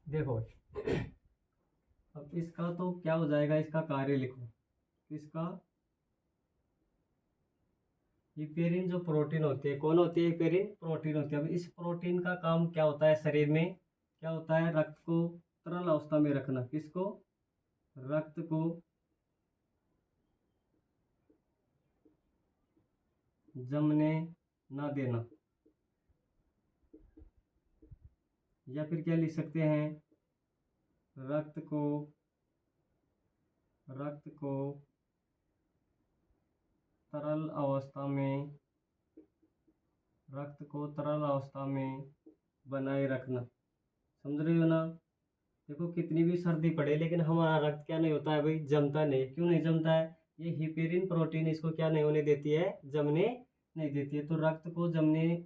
देखो अब इसका तो क्या हो जाएगा, इसका कार्य लिखो, इसका हिपेरिन जो प्रोटीन होती है, कौन होती है, हिपेरिन प्रोटीन होती है। अब इस प्रोटीन का काम क्या होता है, शरीर में क्या होता है, रक्त को तरल अवस्था में रखना, किसको, रक्त को जमने ना देना, या फिर क्या लिख सकते हैं, रक्त को तरल अवस्था में, रक्त को तरल अवस्था में बनाए रखना। समझ रहे हो ना। देखो कितनी भी सर्दी पड़े लेकिन हमारा रक्त क्या नहीं होता है भाई, जमता नहीं। क्यों नहीं जमता है, ये हिपेरिन प्रोटीन इसको क्या नहीं होने देती है, जमने नहीं देती है। तो रक्त को जमने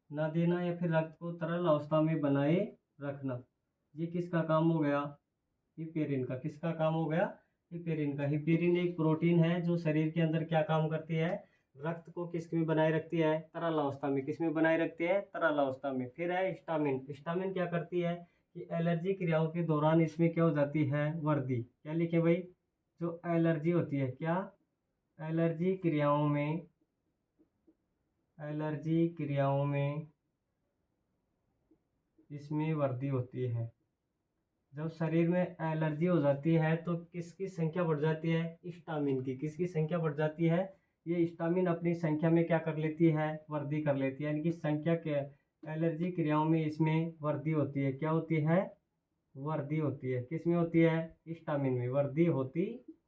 ना देना या फिर रक्त को तरल अवस्था में बनाए रखना, ये किसका काम हो गया, हिपेरिन का। किसका काम हो गया, हिपेरिन का। हिपेरिन एक प्रोटीन है जो शरीर के अंदर क्या काम करती है, रक्त को किस में बनाए रखती है, तरल अवस्था में। किस में बनाए रखती है, तरल अवस्था में। फिर है हिस्टामिन। हिस्टामिन क्या करती है कि एलर्जी क्रियाओं के दौरान इसमें क्या हो जाती है, वृद्धि। क्या लिखे भाई, जो एलर्जी होती है, क्या, एलर्जी क्रियाओं में, एलर्जी क्रियाओं में इसमें वृद्धि होती है। जब शरीर में एलर्जी हो जाती है तो किसकी संख्या बढ़ जाती है, हिस्टामिन की। किसकी संख्या बढ़ जाती है, ये हिस्टामिन अपनी संख्या में क्या कर लेती है, वृद्धि कर लेती है। यानी कि संख्या के एलर्जी क्रियाओं में इसमें वृद्धि होती है। क्या होती है, वृद्धि होती है। किस में होती है, हिस्टामिन में वृद्धि होती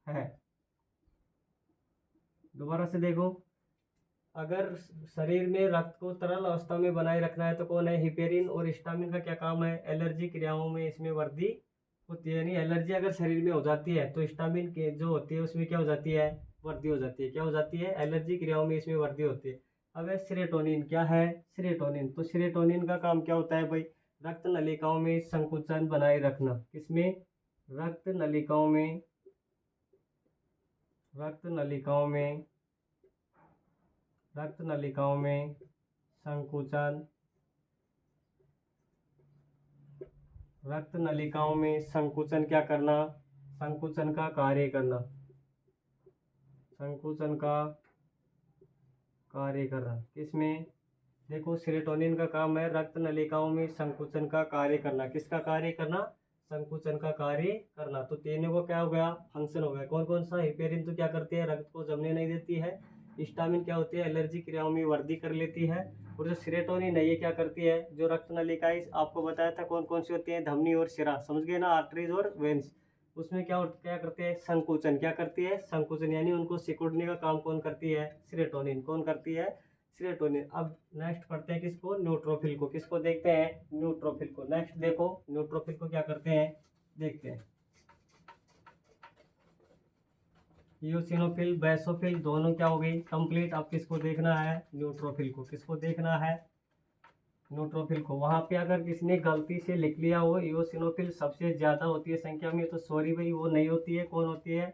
है। दोबारा से देखो, अगर शरीर में रक्त को तरल अवस्था में बनाए रखना है तो कौन है, हिपेरिन। और हिस्टामिन का क्या काम है, एलर्जी क्रियाओं में इसमें वृद्धि होती है। यानी एलर्जी अगर शरीर में हो जाती है तो हिस्टामिन के जो होती है उसमें क्या हो जाती है, वृद्धि हो जाती है। क्या हो जाती है, एलर्जी क्रियाओं में इसमें वृद्धि होती है। अब है सेरोटोनिन। क्या है, सेरोटोनिन। तो सेरोटोनिन का काम क्या होता है भाई, रक्त नलिकाओं में संकुचन बनाए रखना। किसमें, रक्त नलिकाओं में, रक्त नलिकाओं में, रक्त नलिकाओं में संकुचन, रक्त नलिकाओं में संकुचन क्या करना, संकुचन का कार्य करना, संकुचन का कार्य करना। किसमें, देखो सेरोटोनिन का काम है रक्त नलिकाओं में संकुचन का कार्य करना। किसका कार्य करना, संकुचन का कार्य करना। तो तीनों को क्या हो गया, फंक्शन हो गया। कौन कौन सा, हिपेरिन तो क्या करती है, रक्त को जमने नहीं देती है। हिस्टामिन क्या होती है, एलर्जी क्रियाओं में वृद्धि कर लेती है। और जो सेरोटोनिन है ये क्या करती है, जो रक्त नलिकाएं आपको बताया था कौन कौन सी होती है, धमनी और शिरा, समझ गए ना, आर्टरीज और वेन्स। उसमें क्या क्या करते हैं, संकुचन। क्या करती है, संकुचन। यानी उनको सिकुड़ने का काम कौन करती है, सेरोटोनिन। कौन करती है, सेरोटोनिन। अब नेक्स्ट पढ़ते हैं किसको, न्यूट्रोफिल को। किसको देखते हैं, न्यूट्रोफिल को। नेक्स्ट देखो न्यूट्रोफिल को क्या करते हैं, देखते हैं। इयोसिनोफिल बेसोफिल दोनों क्या हो गई, कंप्लीट। अब किसको देखना है, न्यूट्रोफिल को। किसको देखना है, न्यूट्रोफिल को। वहां पे अगर किसी ने गलती से लिख लिया हो इयोसिनोफिल सबसे ज्यादा होती है संख्या में, तो सॉरी भाई वो नहीं होती है। कौन होती है,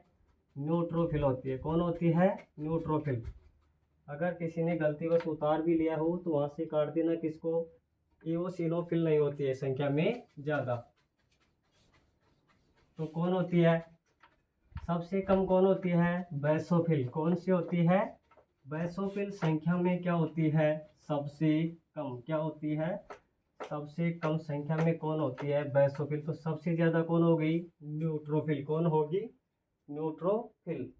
न्यूट्रोफिल होती है। कौन होती है, न्यूट्रोफिल। अगर किसी ने गलती बस उतार भी लिया हो तो वहां से काट देना। किसको, इयोसिनोफिल नहीं होती है संख्या में ज्यादा। तो कौन होती है, सबसे कम कौन होती है, बेसोफिल। कौन सी होती है, बेसोफिल संख्या में क्या होती है, सबसे कम। क्या होती है, सबसे कम संख्या में कौन होती है, बेसोफिल। तो सबसे ज्यादा कौन हो गई, न्यूट्रोफिल। कौन होगी, न्यूट्रोफिल।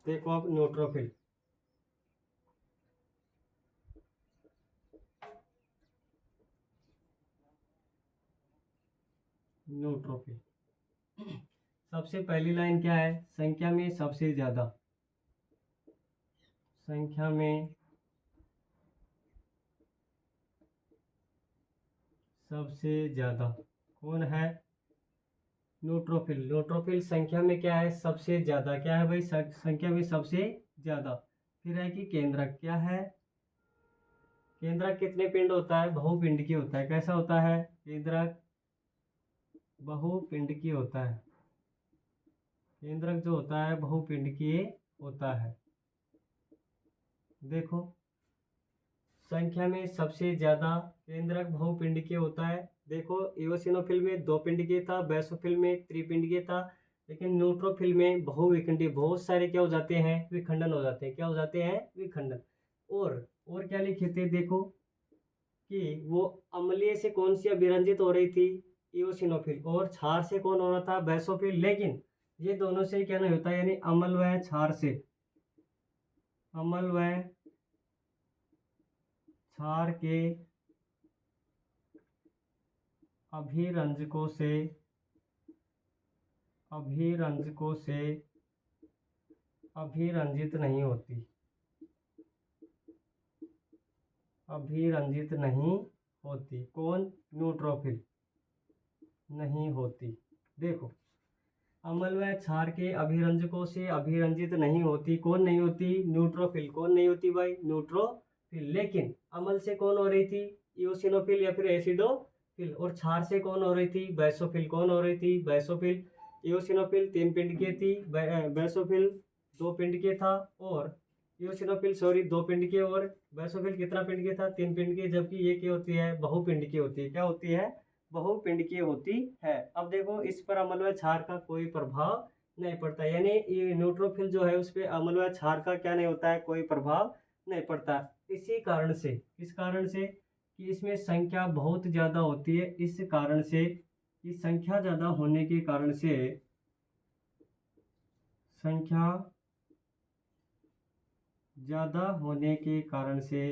देखो आप न्यूट्रोफिल, न्यूट्रोफिल। सबसे पहली लाइन क्या है, संख्या में सबसे ज्यादा, संख्या में सबसे ज्यादा कौन है, न्यूट्रोफिल। न्यूट्रोफिल संख्या में क्या है, सबसे ज्यादा। क्या है भाई, संख्या में सबसे ज्यादा। फिर है कि केंद्रक। क्या है, केंद्रक कितने पिंड होता है, बहुपिंडकीय होता है। कैसा होता है, केंद्रक बहुपिंडकीय होता है। केंद्रक जो होता है बहुपिंडकीय होता है। देखो संख्या में सबसे ज्यादा केंद्रक बहुपिंडकीय होता है। देखो इओसिनोफिल में दो पिंडकीय था, बेसोफिल में त्रिपिंडकीय था, लेकिन न्यूट्रोफिल में बहुविखंडीय, बहुत सारे क्या हो जाते हैं, विखंडन हो जाते हैं। क्या हो जाते हैं, विखंडन। और क्या लिखे थे, देखो कि वो अम्लीय से कौन सी अभिरंजित हो रही थी, इओसिनोफिल। और क्षार से कौन हो रहा था, बेसोफिल। लेकिन ये दोनों से क्या नहीं होता, यानी अम्ल व क्षार से, अम्ल व क्षार के अभिरंजकों से अभिरंजित नहीं होती, अभिरंजित नहीं होती। कौन? न्यूट्रोफिल नहीं होती। देखो, अम्ल व क्षार के अभिरंजकों से अभिरंजित नहीं होती। कौन नहीं होती? न्यूट्रोफिल। कौन नहीं होती भाई? न्यूट्रोफिल। लेकिन अम्ल से कौन हो रही थी? इओसिनोफिल या फिर एसिडोफिल। और क्षार से कौन हो रही थी? बैसोफिल। कौन हो रही थी? बैसोफिल। इओसिनोफिल 3 पिंड की थी, बैसोफिल 2 पिंड के था, और इओसिनोफिल 2 पिंड के, और बैसोफिल कितना पिंड के था? 3 पिंड के। जबकि ये क्या होती है? बहुपिंड की होती है। क्या होती है? बहुपिंड की होती है। अब देखो, इस पर अम्ल व क्षार का कोई प्रभाव नहीं पड़ता, यानी ये न्यूट्रोफिल जो है उस पर अम्ल व क्षार का क्या नहीं होता है? कोई प्रभाव नहीं पड़ता। इसी कारण से, इस कारण से कि इसमें संख्या बहुत ज़्यादा होती है, इस कारण से, इस संख्या ज़्यादा होने के कारण से, संख्या ज़्यादा होने के कारण से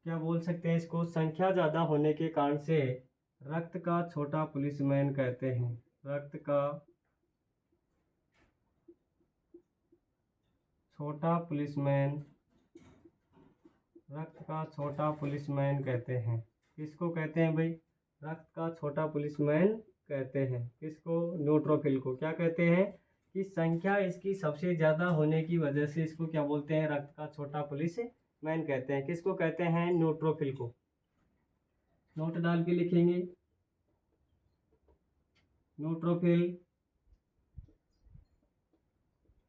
क्या बोल सकते हैं इसको? संख्या ज़्यादा होने के कारण से रक्त का छोटा पुलिसमैन कहते हैं। रक्त का छोटा पुलिसमैन, रक्त का छोटा पुलिसमैन कहते हैं। किसको कहते हैं भाई? रक्त का छोटा पुलिसमैन कहते हैं। किसको? न्यूट्रोफिल को। क्या कहते हैं? कि संख्या इसकी सबसे ज़्यादा होने की वजह से इसको क्या बोलते हैं? रक्त का छोटा पुलिसमैन कहते हैं। किसको कहते हैं? न्यूट्रोफिल को। नोट डाल के लिखेंगे, न्यूट्रोफिल।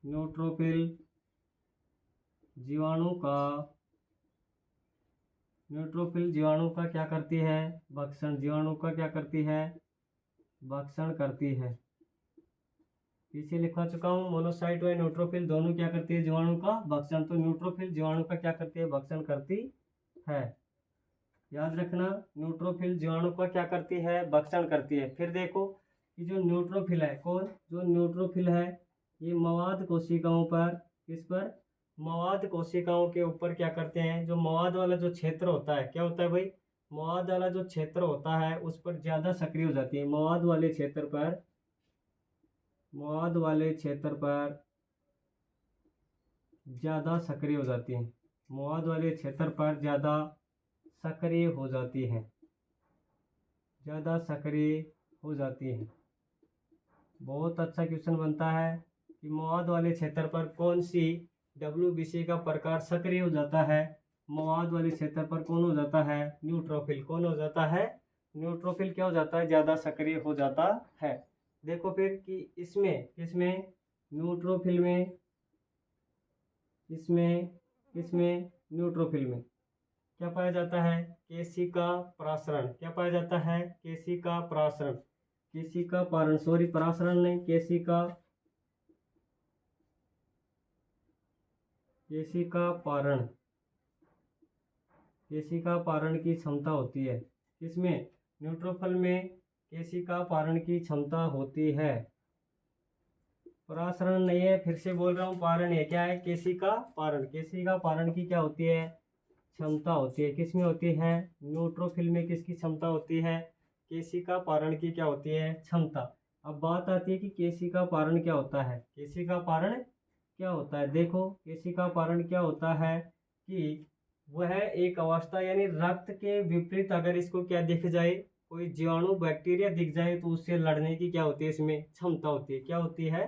न्यूट्रोफिल जीवाणु का, न्यूट्रोफिल जीवाणु का क्या करती है? भक्षण। जीवाणु का क्या करती है? भक्षण करती है। पीछे लिखवा चुका हूँ, मोनोसाइट व न्यूट्रोफिल दोनों क्या करती है? जीवाणु का भक्षण। तो न्यूट्रोफिल जीवाणु का क्या करती है? भक्षण करती है। याद रखना, न्यूट्रोफिल जीवाणु का क्या करती है? भक्षण करती है। फिर देखो कि जो न्यूट्रोफिल है, कौन? जो न्यूट्रोफिल है ये मवाद कोशिकाओं पर, किस पर? मवाद कोशिकाओं के ऊपर क्या करते हैं? जो मवाद वाला जो क्षेत्र होता है, क्या होता है भाई? मवाद वाला जो क्षेत्र होता है उस पर ज़्यादा सक्रिय हो जाती है। मवाद वाले क्षेत्र पर, मवाद वाले क्षेत्र पर ज़्यादा सक्रिय हो जाती है। मवाद वाले क्षेत्र पर ज़्यादा सक्रिय हो जाती हैं, ज़्यादा सक्रिय हो जाती हैं। बहुत अच्छा क्वेश्चन बनता है कि मवाद वाले क्षेत्र पर कौन सी WBC का प्रकार सक्रिय हो जाता है? मवाद वाले क्षेत्र पर कौन हो जाता है? न्यूट्रोफिल। कौन हो जाता है? न्यूट्रोफिल क्या हो जाता है? ज़्यादा सक्रिय हो जाता है। देखो फिर कि इसमें, किसमें? न्यूट्रोफिल में, इसमें न्यूट्रोफिल में क्या पाया जाता है? केशिका प्रासरण। क्या पाया जाता है? केशिका प्रासरण। केशिका पारण, सॉरी प्रासरण नहीं, केशिका पारण, केशिका पारण की क्षमता होती है। किसमें? न्यूट्रोफिल में केशिका पारण की क्षमता होती है। प्रासरण नहीं है, फिर से बोल रहा हूँ, पारण है। क्या है? केशिका पारण। केशिका पारण की क्या होती है? क्षमता होती है। किसमें होती है? न्यूट्रोफिल में किसकी क्षमता होती है? केशिका पारण की क्या होती है? क्षमता। अब बात आती है कि केशिका पारण क्या होता है? केशिका पारण क्या होता है? देखो, केशिका पारण क्या होता है कि वह एक अवस्था, यानी रक्त के विपरीत अगर इसको क्या दिख जाए, कोई जीवाणु बैक्टीरिया दिख जाए, तो उससे लड़ने की क्या होती है? इसमें क्षमता होती है। क्या होती है?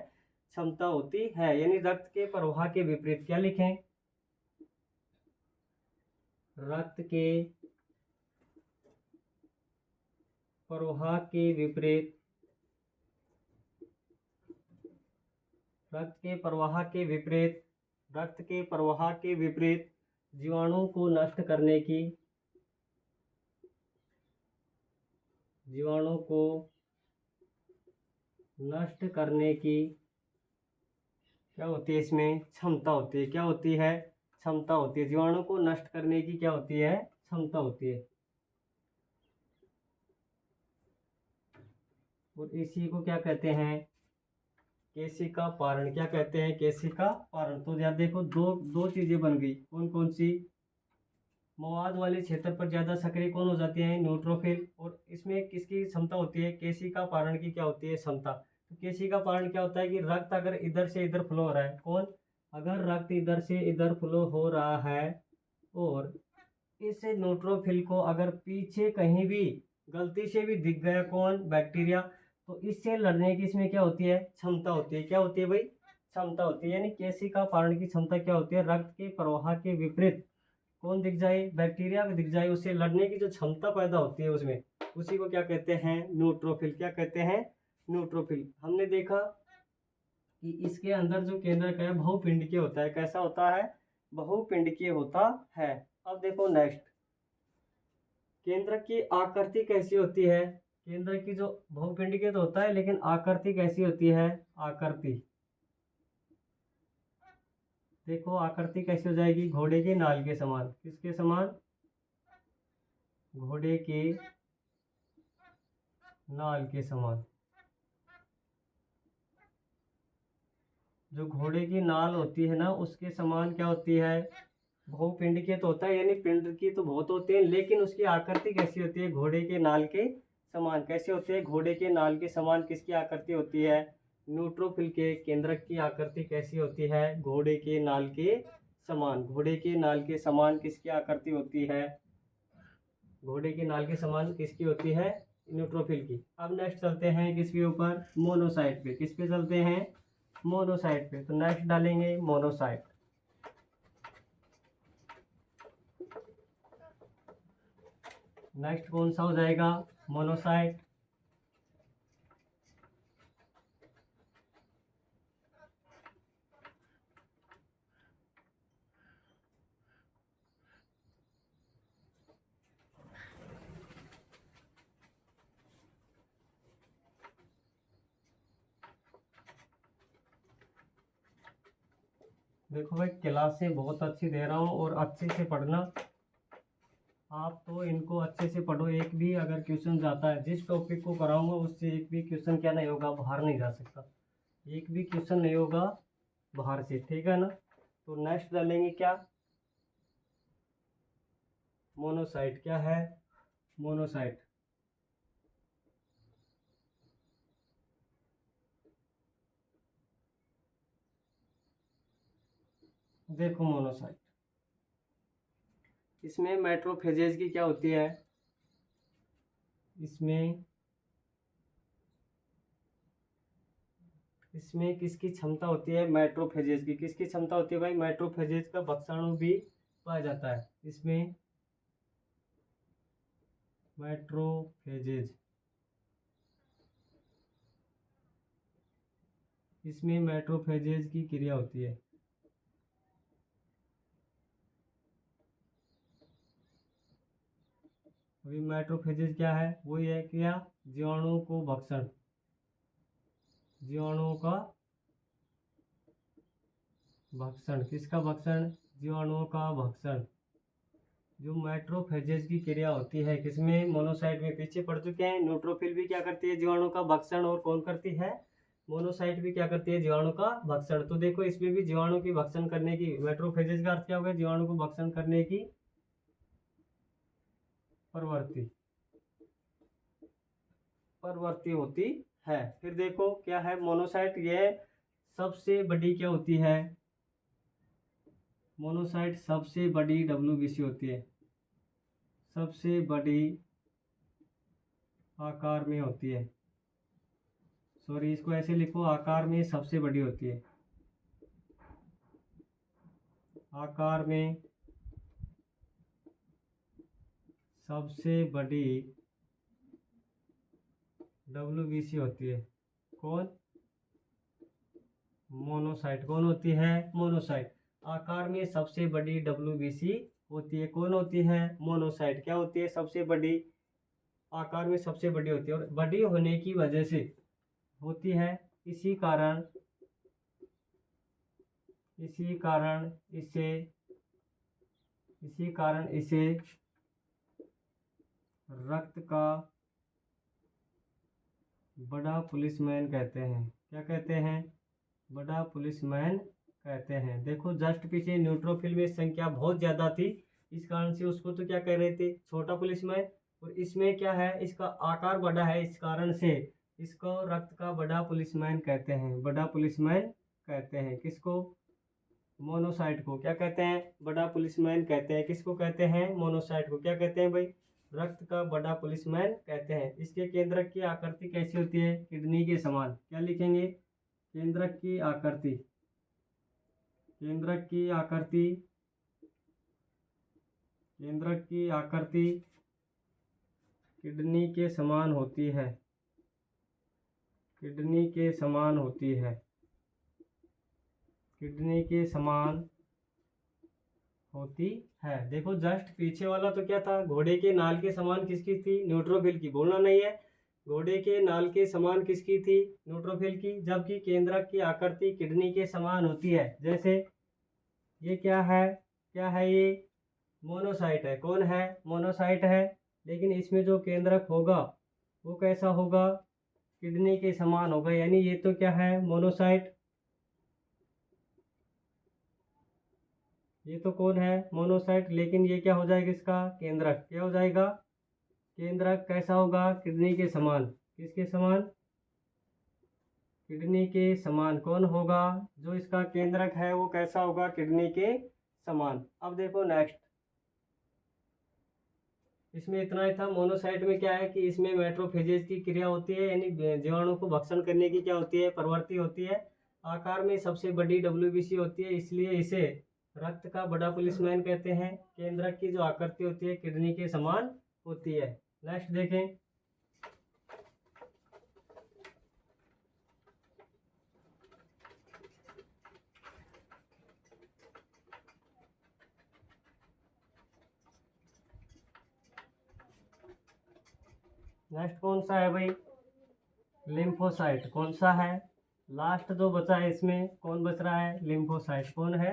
क्षमता होती है। यानी रक्त के प्रवाह के विपरीत क्या लिखें? रक्त के प्रवाह के विपरीत, रक्त के प्रवाह के विपरीत, रक्त के प्रवाह के विपरीत जीवाणु को नष्ट करने की, जीवाणु को नष्ट करने की क्या होती है? इसमें क्षमता होती है। क्या होती है? क्षमता होती है। जीवाणु को नष्ट करने की क्या होती है? क्षमता होती है। और इसी को क्या कहते हैं? केशिका पारण, क्या कहते हैं? केशिका पारण। तो यार देखो, दो दो चीजें बन गई, कौन कौन सी? मवाद वाले क्षेत्र पर ज्यादा सक्रिय कौन हो जाते हैं? न्यूट्रोफिल। और इसमें किसकी क्षमता होती है? केशिका पारण की क्या होती है? क्षमता। तो केशिका पारण क्या होता है कि रक्त अगर इधर से इधर फ्लो हो रहा है, कौन? अगर रक्त इधर से इधर फ्लो हो रहा है और इस न्यूट्रोफिल को अगर पीछे कहीं भी गलती से भी दिख गया, कौन? बैक्टीरिया, तो इससे लड़ने की इसमें क्या होती है? क्षमता होती है। क्या होती है भाई? क्षमता होती है। यानी केशिका पारण की क्षमता क्या होती है? रक्त के प्रवाह के विपरीत कौन दिख जाए? बैक्टीरिया दिख जाए, उससे लड़ने की जो क्षमता पैदा होती है उसमें, उसी को क्या कहते हैं? न्यूट्रोफिल। क्या कहते हैं? न्यूट्रोफिल। हमने देखा कि इसके अंदर जो केंद्रक है बहुपिंडकीय होता है। कैसा होता है? बहुपिंडकीय होता है। अब देखो नेक्स्ट, केंद्रक की आकृति कैसी होती है? केंद्रक की जो बहुपिंडकीय तो होता है, लेकिन आकृति कैसी होती है? आकृति देखो, आकृति कैसी हो जाएगी? घोड़े के नाल के समान। किसके समान? घोड़े के नाल के समान। जो घोड़े की नाल होती है ना, उसके समान क्या होती है? बहुपिंड की तो होता है, यानी पिंड की तो बहुत होते हैं, लेकिन उसकी आकृति कैसी होती है? घोड़े के नाल के समान। कैसे होते हैं? घोड़े के नाल के समान। किसकी आकृति होती है? न्यूट्रोफिल के केंद्रक की आकृति कैसी होती है? घोड़े के नाल के समान। घोड़े के नाल के समान किसकी आकृति होती है? घोड़े के नाल के समान किसकी होती है? न्यूट्रोफिल की। अब नेक्स्ट चलते हैं किसके ऊपर? मोनोसाइट पे। किस पे चलते हैं? मोनोसाइट पे। तो नेक्स्ट डालेंगे मोनोसाइट। नेक्स्ट कौन सा हो जाएगा? मोनोसाइट। देखो भाई, क्लासें बहुत अच्छी दे रहा हूँ और अच्छे से पढ़ना। आप तो इनको अच्छे से पढ़ो। एक भी अगर क्वेश्चन जाता है, जिस टॉपिक को कराऊंगा उससे एक भी क्वेश्चन क्या नहीं होगा? बाहर नहीं जा सकता। एक भी क्वेश्चन नहीं होगा बाहर से, ठीक है ना? तो नेक्स्ट डालेंगे क्या? मोनोसाइट। क्या है? मोनोसाइट। देखो मोनोसाइट, इसमें मैट्रोफेजेज की क्या होती है? इसमें इसमें किसकी क्षमता होती है? मैट्रोफेजेज की। किसकी क्षमता होती है भाई? मैट्रोफेजेज का भक्षाणु भी पाया जाता है इसमें। मैट्रोफेजेज, इसमें मैट्रोफेजेज की क्रिया होती है। अभी मैट्रोफेजेज क्या है? वही है क्या? जीवाणुओं को भक्षण। जीवाणुओं का भक्षण। किसका भक्षण? जीवाणुओं का भक्षण। जो मैट्रोफेजेज की क्रिया होती है किसमें? मोनोसाइट में। पीछे पढ़ चुके हैं। न्यूट्रोफिल भी क्या करती है? जीवाणु का भक्षण। और कौन करती है? मोनोसाइट भी क्या करती है? जीवाणु का भक्षण। तो देखो, इसमें भी जीवाणु की भक्षण करने की, मैट्रोफेजेज का अर्थ क्या होगा? जीवाणु को भक्षण करने की प्रवृत्ति, प्रवृत्ति होती है। फिर देखो क्या है? मोनोसाइट ये सबसे बड़ी क्या होती है? मोनोसाइट सबसे बड़ी डब्ल्यूबीसी होती है। सबसे बड़ी आकार में होती है। सॉरी, इसको ऐसे लिखो, आकार में सबसे बड़ी होती है। आकार में सबसे बड़ी डब्ल्यूबीसी होती है। कौन? मोनोसाइट। कौन होती है? मोनोसाइट। आकार में सबसे बड़ी डब्ल्यूबीसी होती है। कौन होती है? मोनोसाइट। क्या होती है? सबसे बड़ी, आकार में सबसे बड़ी होती है। और बड़ी होने की वजह से होती है, इसी कारण, इसी कारण इसे, इसी कारण इसे रक्त का बड़ा पुलिसमैन कहते हैं। क्या कहते हैं? बड़ा पुलिसमैन कहते हैं। देखो जस्ट पीछे न्यूट्रोफिल में संख्या बहुत ज़्यादा थी, इस कारण से उसको तो क्या कह रहे थे, छोटा पुलिसमैन। और इसमें क्या है, इसका आकार बड़ा है, इस कारण से इसको रक्त का बड़ा पुलिसमैन कहते हैं। बड़ा पुलिसमैन कहते हैं किसको, मोनोसाइट को क्या कहते हैं, बड़ा पुलिसमैन कहते हैं। किसको कहते हैं, मोनोसाइट को क्या कहते हैं भाई, रक्त का बड़ा पुलिसमैन कहते हैं। इसके केंद्रक की आकृति कैसी होती है, किडनी के समान। क्या लिखेंगे, केंद्रक की आकृति, केंद्रक की आकृति, केंद्रक की आकृति किडनी के समान होती है, किडनी के समान होती है, किडनी के समान होती है। देखो जस्ट पीछे वाला तो क्या था, घोड़े के नाल के समान किसकी थी, न्यूट्रोफिल की। बोलना नहीं है, घोड़े के नाल के समान किसकी थी, न्यूट्रोफिल की। जबकि केंद्रक की आकृति किडनी के समान होती है। जैसे ये क्या है, क्या है ये, मोनोसाइट है। कौन है, मोनोसाइट है। लेकिन इसमें जो केंद्रक होगा वो कैसा होगा, किडनी के समान होगा। यानी ये तो क्या है, मोनोसाइट। ये तो कौन है, मोनोसाइट। लेकिन ये क्या हो जाएगा, इसका केंद्रक क्या हो जाएगा, केंद्रक कैसा होगा, किडनी के समान। किसके समान, किडनी के समान। कौन होगा, जो इसका केंद्रक है वो कैसा होगा, किडनी के समान। अब देखो नेक्स्ट, इसमें इतना ही था। मोनोसाइट में क्या है कि इसमें मैट्रोफेजेज की क्रिया होती है, यानी जीवाणु को भक्षण करने की क्या होती है, प्रवृत्ति होती है। आकार में सबसे बड़ी डब्ल्यूबीसी होती है, इसलिए इसे रक्त का बड़ा पुलिसमैन कहते हैं। केंद्रक की जो आकृति होती है किडनी के समान होती है। नेक्स्ट देखें, नेक्स्ट कौन सा है भाई, लिम्फोसाइट। कौन सा है, लास्ट जो बचा है इसमें कौन बच रहा है, लिम्फोसाइट। कौन है,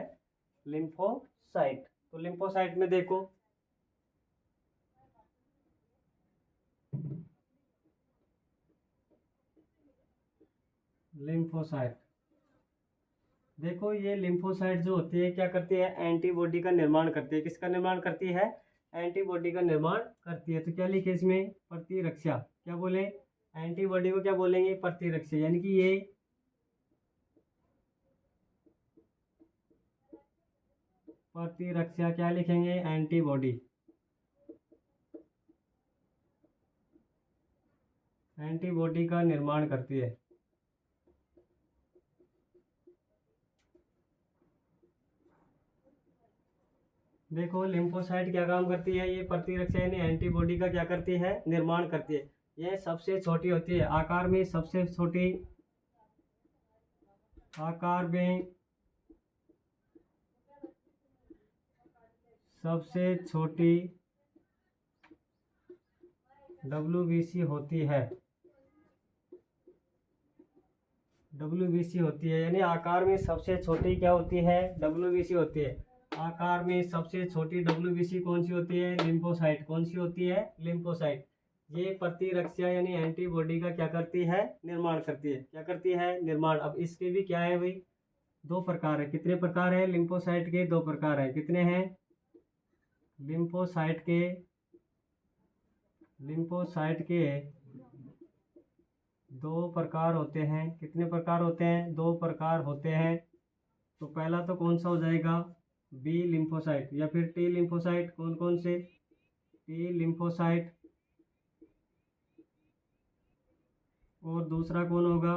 लिम्फोसाइट। तो लिम्फोसाइट में देखो, लिम्फोसाइट, देखो ये लिम्फोसाइट जो होती है क्या करती है, एंटीबॉडी का निर्माण करती है। किसका निर्माण करती है, एंटीबॉडी का निर्माण करती है। तो क्या लिखे इसमें, प्रतिरक्षा। क्या बोले, एंटीबॉडी को क्या बोलेंगे, प्रतिरक्षा। यानी कि ये प्रतिरक्षा क्या लिखेंगे, एंटीबॉडी। एंटीबॉडी का निर्माण करती है। देखो लिम्फोसाइट क्या काम करती है, ये प्रतिरक्षा यानी एंटीबॉडी का क्या करती है, निर्माण करती है। ये सबसे छोटी होती है, आकार में सबसे छोटी, आकार में सबसे छोटी डब्ल्यूबीसी होती है। डब्ल्यूबीसी होती है, यानी आकार में सबसे छोटी क्या होती है, डब्ल्यूबीसी होती है। आकार में सबसे छोटी डब्ल्यूबीसी कौन सी होती है, लिम्फोसाइट। कौन सी होती है, लिम्फोसाइट। ये प्रतिरक्षा यानी एंटीबॉडी का क्या करती है, निर्माण करती है। क्या करती है, निर्माण। अब इसके भी क्या है भाई, दो प्रकार है। कितने प्रकार है, लिम्फोसाइट के दो प्रकार है। कितने हैं, लिम्फोसाइट के, लिम्फोसाइट के दो प्रकार होते हैं। कितने प्रकार होते हैं, दो प्रकार होते हैं। तो पहला तो कौन सा हो जाएगा, बी लिम्फोसाइट या फिर टी लिम्फोसाइट। कौन कौन से, टी लिम्फोसाइट। और दूसरा कौन होगा,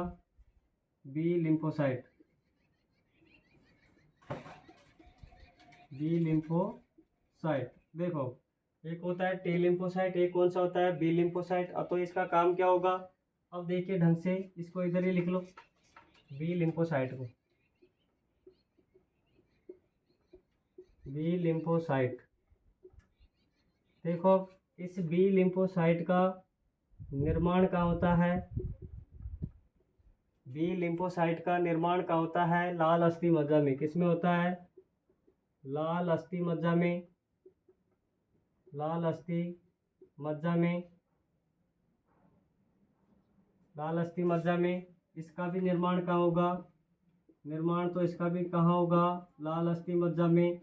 बी लिम्फोसाइट, बी लिम्फोसाइट। देखो एक होता है टी लिम्फोसाइट, एक कौन सा होता है, बी लिम्फोसाइट। अब तो इसका काम क्या होगा, अब देखिए ढंग से, इसको इधर ही लिख लो, बी लिम्फोसाइट को, बी लिम्फोसाइट। देखो इस बी लिम्फोसाइट का निर्माण कहाँ होता है, बी लिम्फोसाइट का निर्माण कहाँ होता है, लाल अस्थि मज्जा में। किसमें होता है, लाल अस्थि मज्जा में, लाल अस्थि मज्जा में, लाल अस्थि मज्जा में। इसका भी निर्माण कहाँ होगा, निर्माण तो इसका भी कहाँ होगा, लाल अस्थि मज्जा में।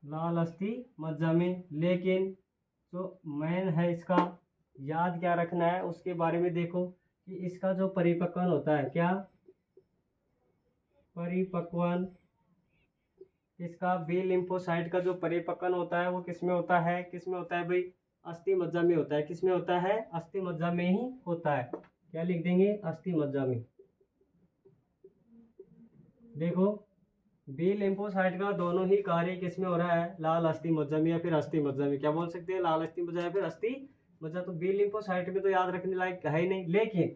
लाल अस्थि मज्जा में। लेकिन जो मेन है इसका याद क्या रखना है उसके बारे में देखो कि इसका जो परिपक्वन होता है, क्या परिपक्वन, इसका बी लिम्फोसाइट का जो परिपक्वन होता है वो किसमें होता है, किसमें होता है भाई, अस्थि मज्जा में होता है। किसमें होता है, अस्थि मज्जा में ही होता है। क्या लिख देंगे, अस्थि मज्जा में। देखो बी लिम्फोसाइट का दोनों ही कार्य किसमें हो रहा है, लाल अस्थि मज्जा में या फिर अस्थि मज्जा में। क्या बोल सकते हैं, लाल अस्थि मज्जा या फिर अस्थि मज्जा। तो बी लिम्फोसाइट में तो याद रखने लायक है ही नहीं। लेकिन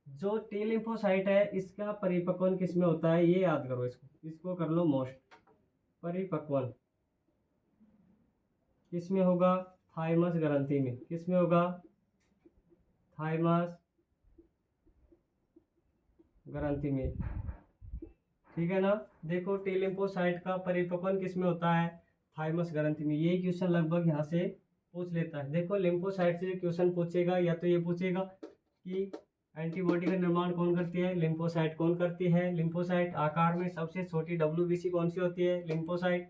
जो टी लिम्फोसाइट है इसका परिपक्वन किसमें होता है, ये याद करो, इसको कर लो मोस्ट। परिपक्वन किसमें होगा, थाइमस ग्रंथि में। किसमें होगा, थाइमस ग्रंथि में। ठीक है ना। देखो टी लिम्फोसाइट का परिपक्वन किसमें होता है, थाइमस ग्रंथि में। ये क्वेश्चन लगभग यहाँ से पूछ लेता है। देखो लिम्फोसाइट से क्वेश्चन पूछेगा या तो ये पूछेगा कि एंटीबॉडी का निर्माण कौन करती है, लिम्फोसाइट कौन करती है। लिम्फोसाइट आकार में सबसे छोटी डब्ल्यूबीसी कौन सी होती है, लिम्फोसाइट।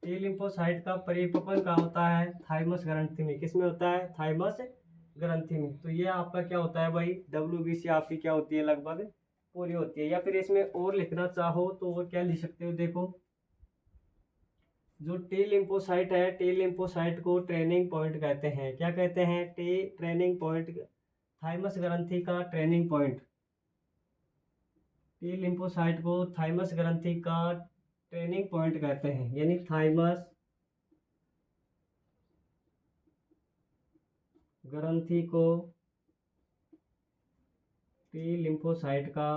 टी लिम्फोसाइट का परिपक्वन कहाँ होता है, थाइमस ग्रंथि में। किसमें होता है, थाइमस ग्रंथि में। तो ये आपका क्या होता है भाई, डब्ल्यूबीसी आपकी क्या होती है, लगभग पूरी होती है। या फिर इसमें और लिखना चाहो तो वो क्या लिख सकते हो, देखो जो टी लिम्फोसाइट है, टी लिम्फोसाइट को ट्रेनिंग पॉइंट कहते हैं। क्या कहते हैं, टी ट्रेनिंग पॉइंट, थाइमस ग्रंथि का ट्रेनिंग पॉइंट। टी लिम्फोसाइट को थाइमस ग्रंथि का ट्रेनिंग पॉइंट कहते हैं। यानी थाइमस ग्रंथि को टी लिम्फोसाइट का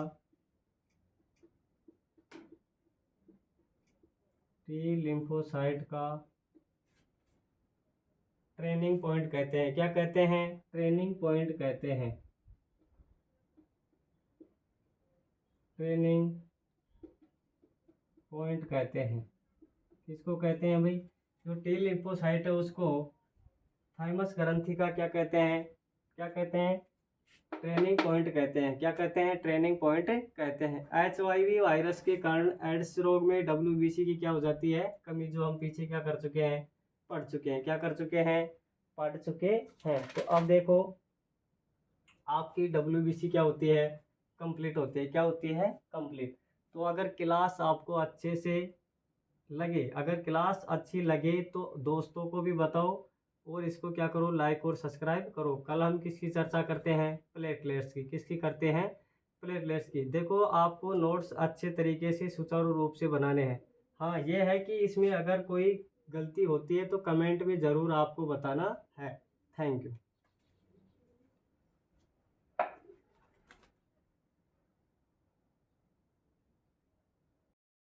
ट्रेनिंग पॉइंट कहते हैं। क्या कहते हैं, ट्रेनिंग पॉइंट कहते हैं। ट्रेनिंग पॉइंट कहते हैं। किसको कहते हैं भाई, जो टी लिम्फोसाइट है उसको थाइमस ग्रंथि का क्या कहते हैं, क्या कहते हैं, ट्रेनिंग पॉइंट कहते हैं। क्या कहते हैं, ट्रेनिंग पॉइंट कहते हैं। HIV वायरस के कारण एड्स रोग में WBC की क्या हो जाती है, कमी, जो हम पीछे क्या कर चुके हैं, पढ़ चुके हैं। क्या कर चुके हैं, पढ़ चुके हैं। तो अब देखो आपकी WBC क्या होती है, कंप्लीट होती है। क्या होती है, कंप्लीट। तो अगर क्लास आपको अच्छे से लगे, अगर क्लास अच्छी लगे तो दोस्तों को भी बताओ और इसको क्या करो, लाइक और सब्सक्राइब करो। कल हम किसकी चर्चा करते हैं, प्लेटलेट्स की। किसकी करते हैं, प्लेटलेट्स की। देखो आपको नोट्स अच्छे तरीके से सुचारू रूप से बनाने हैं। हाँ ये है कि इसमें अगर कोई गलती होती है तो कमेंट में ज़रूर आपको बताना है। Thank you.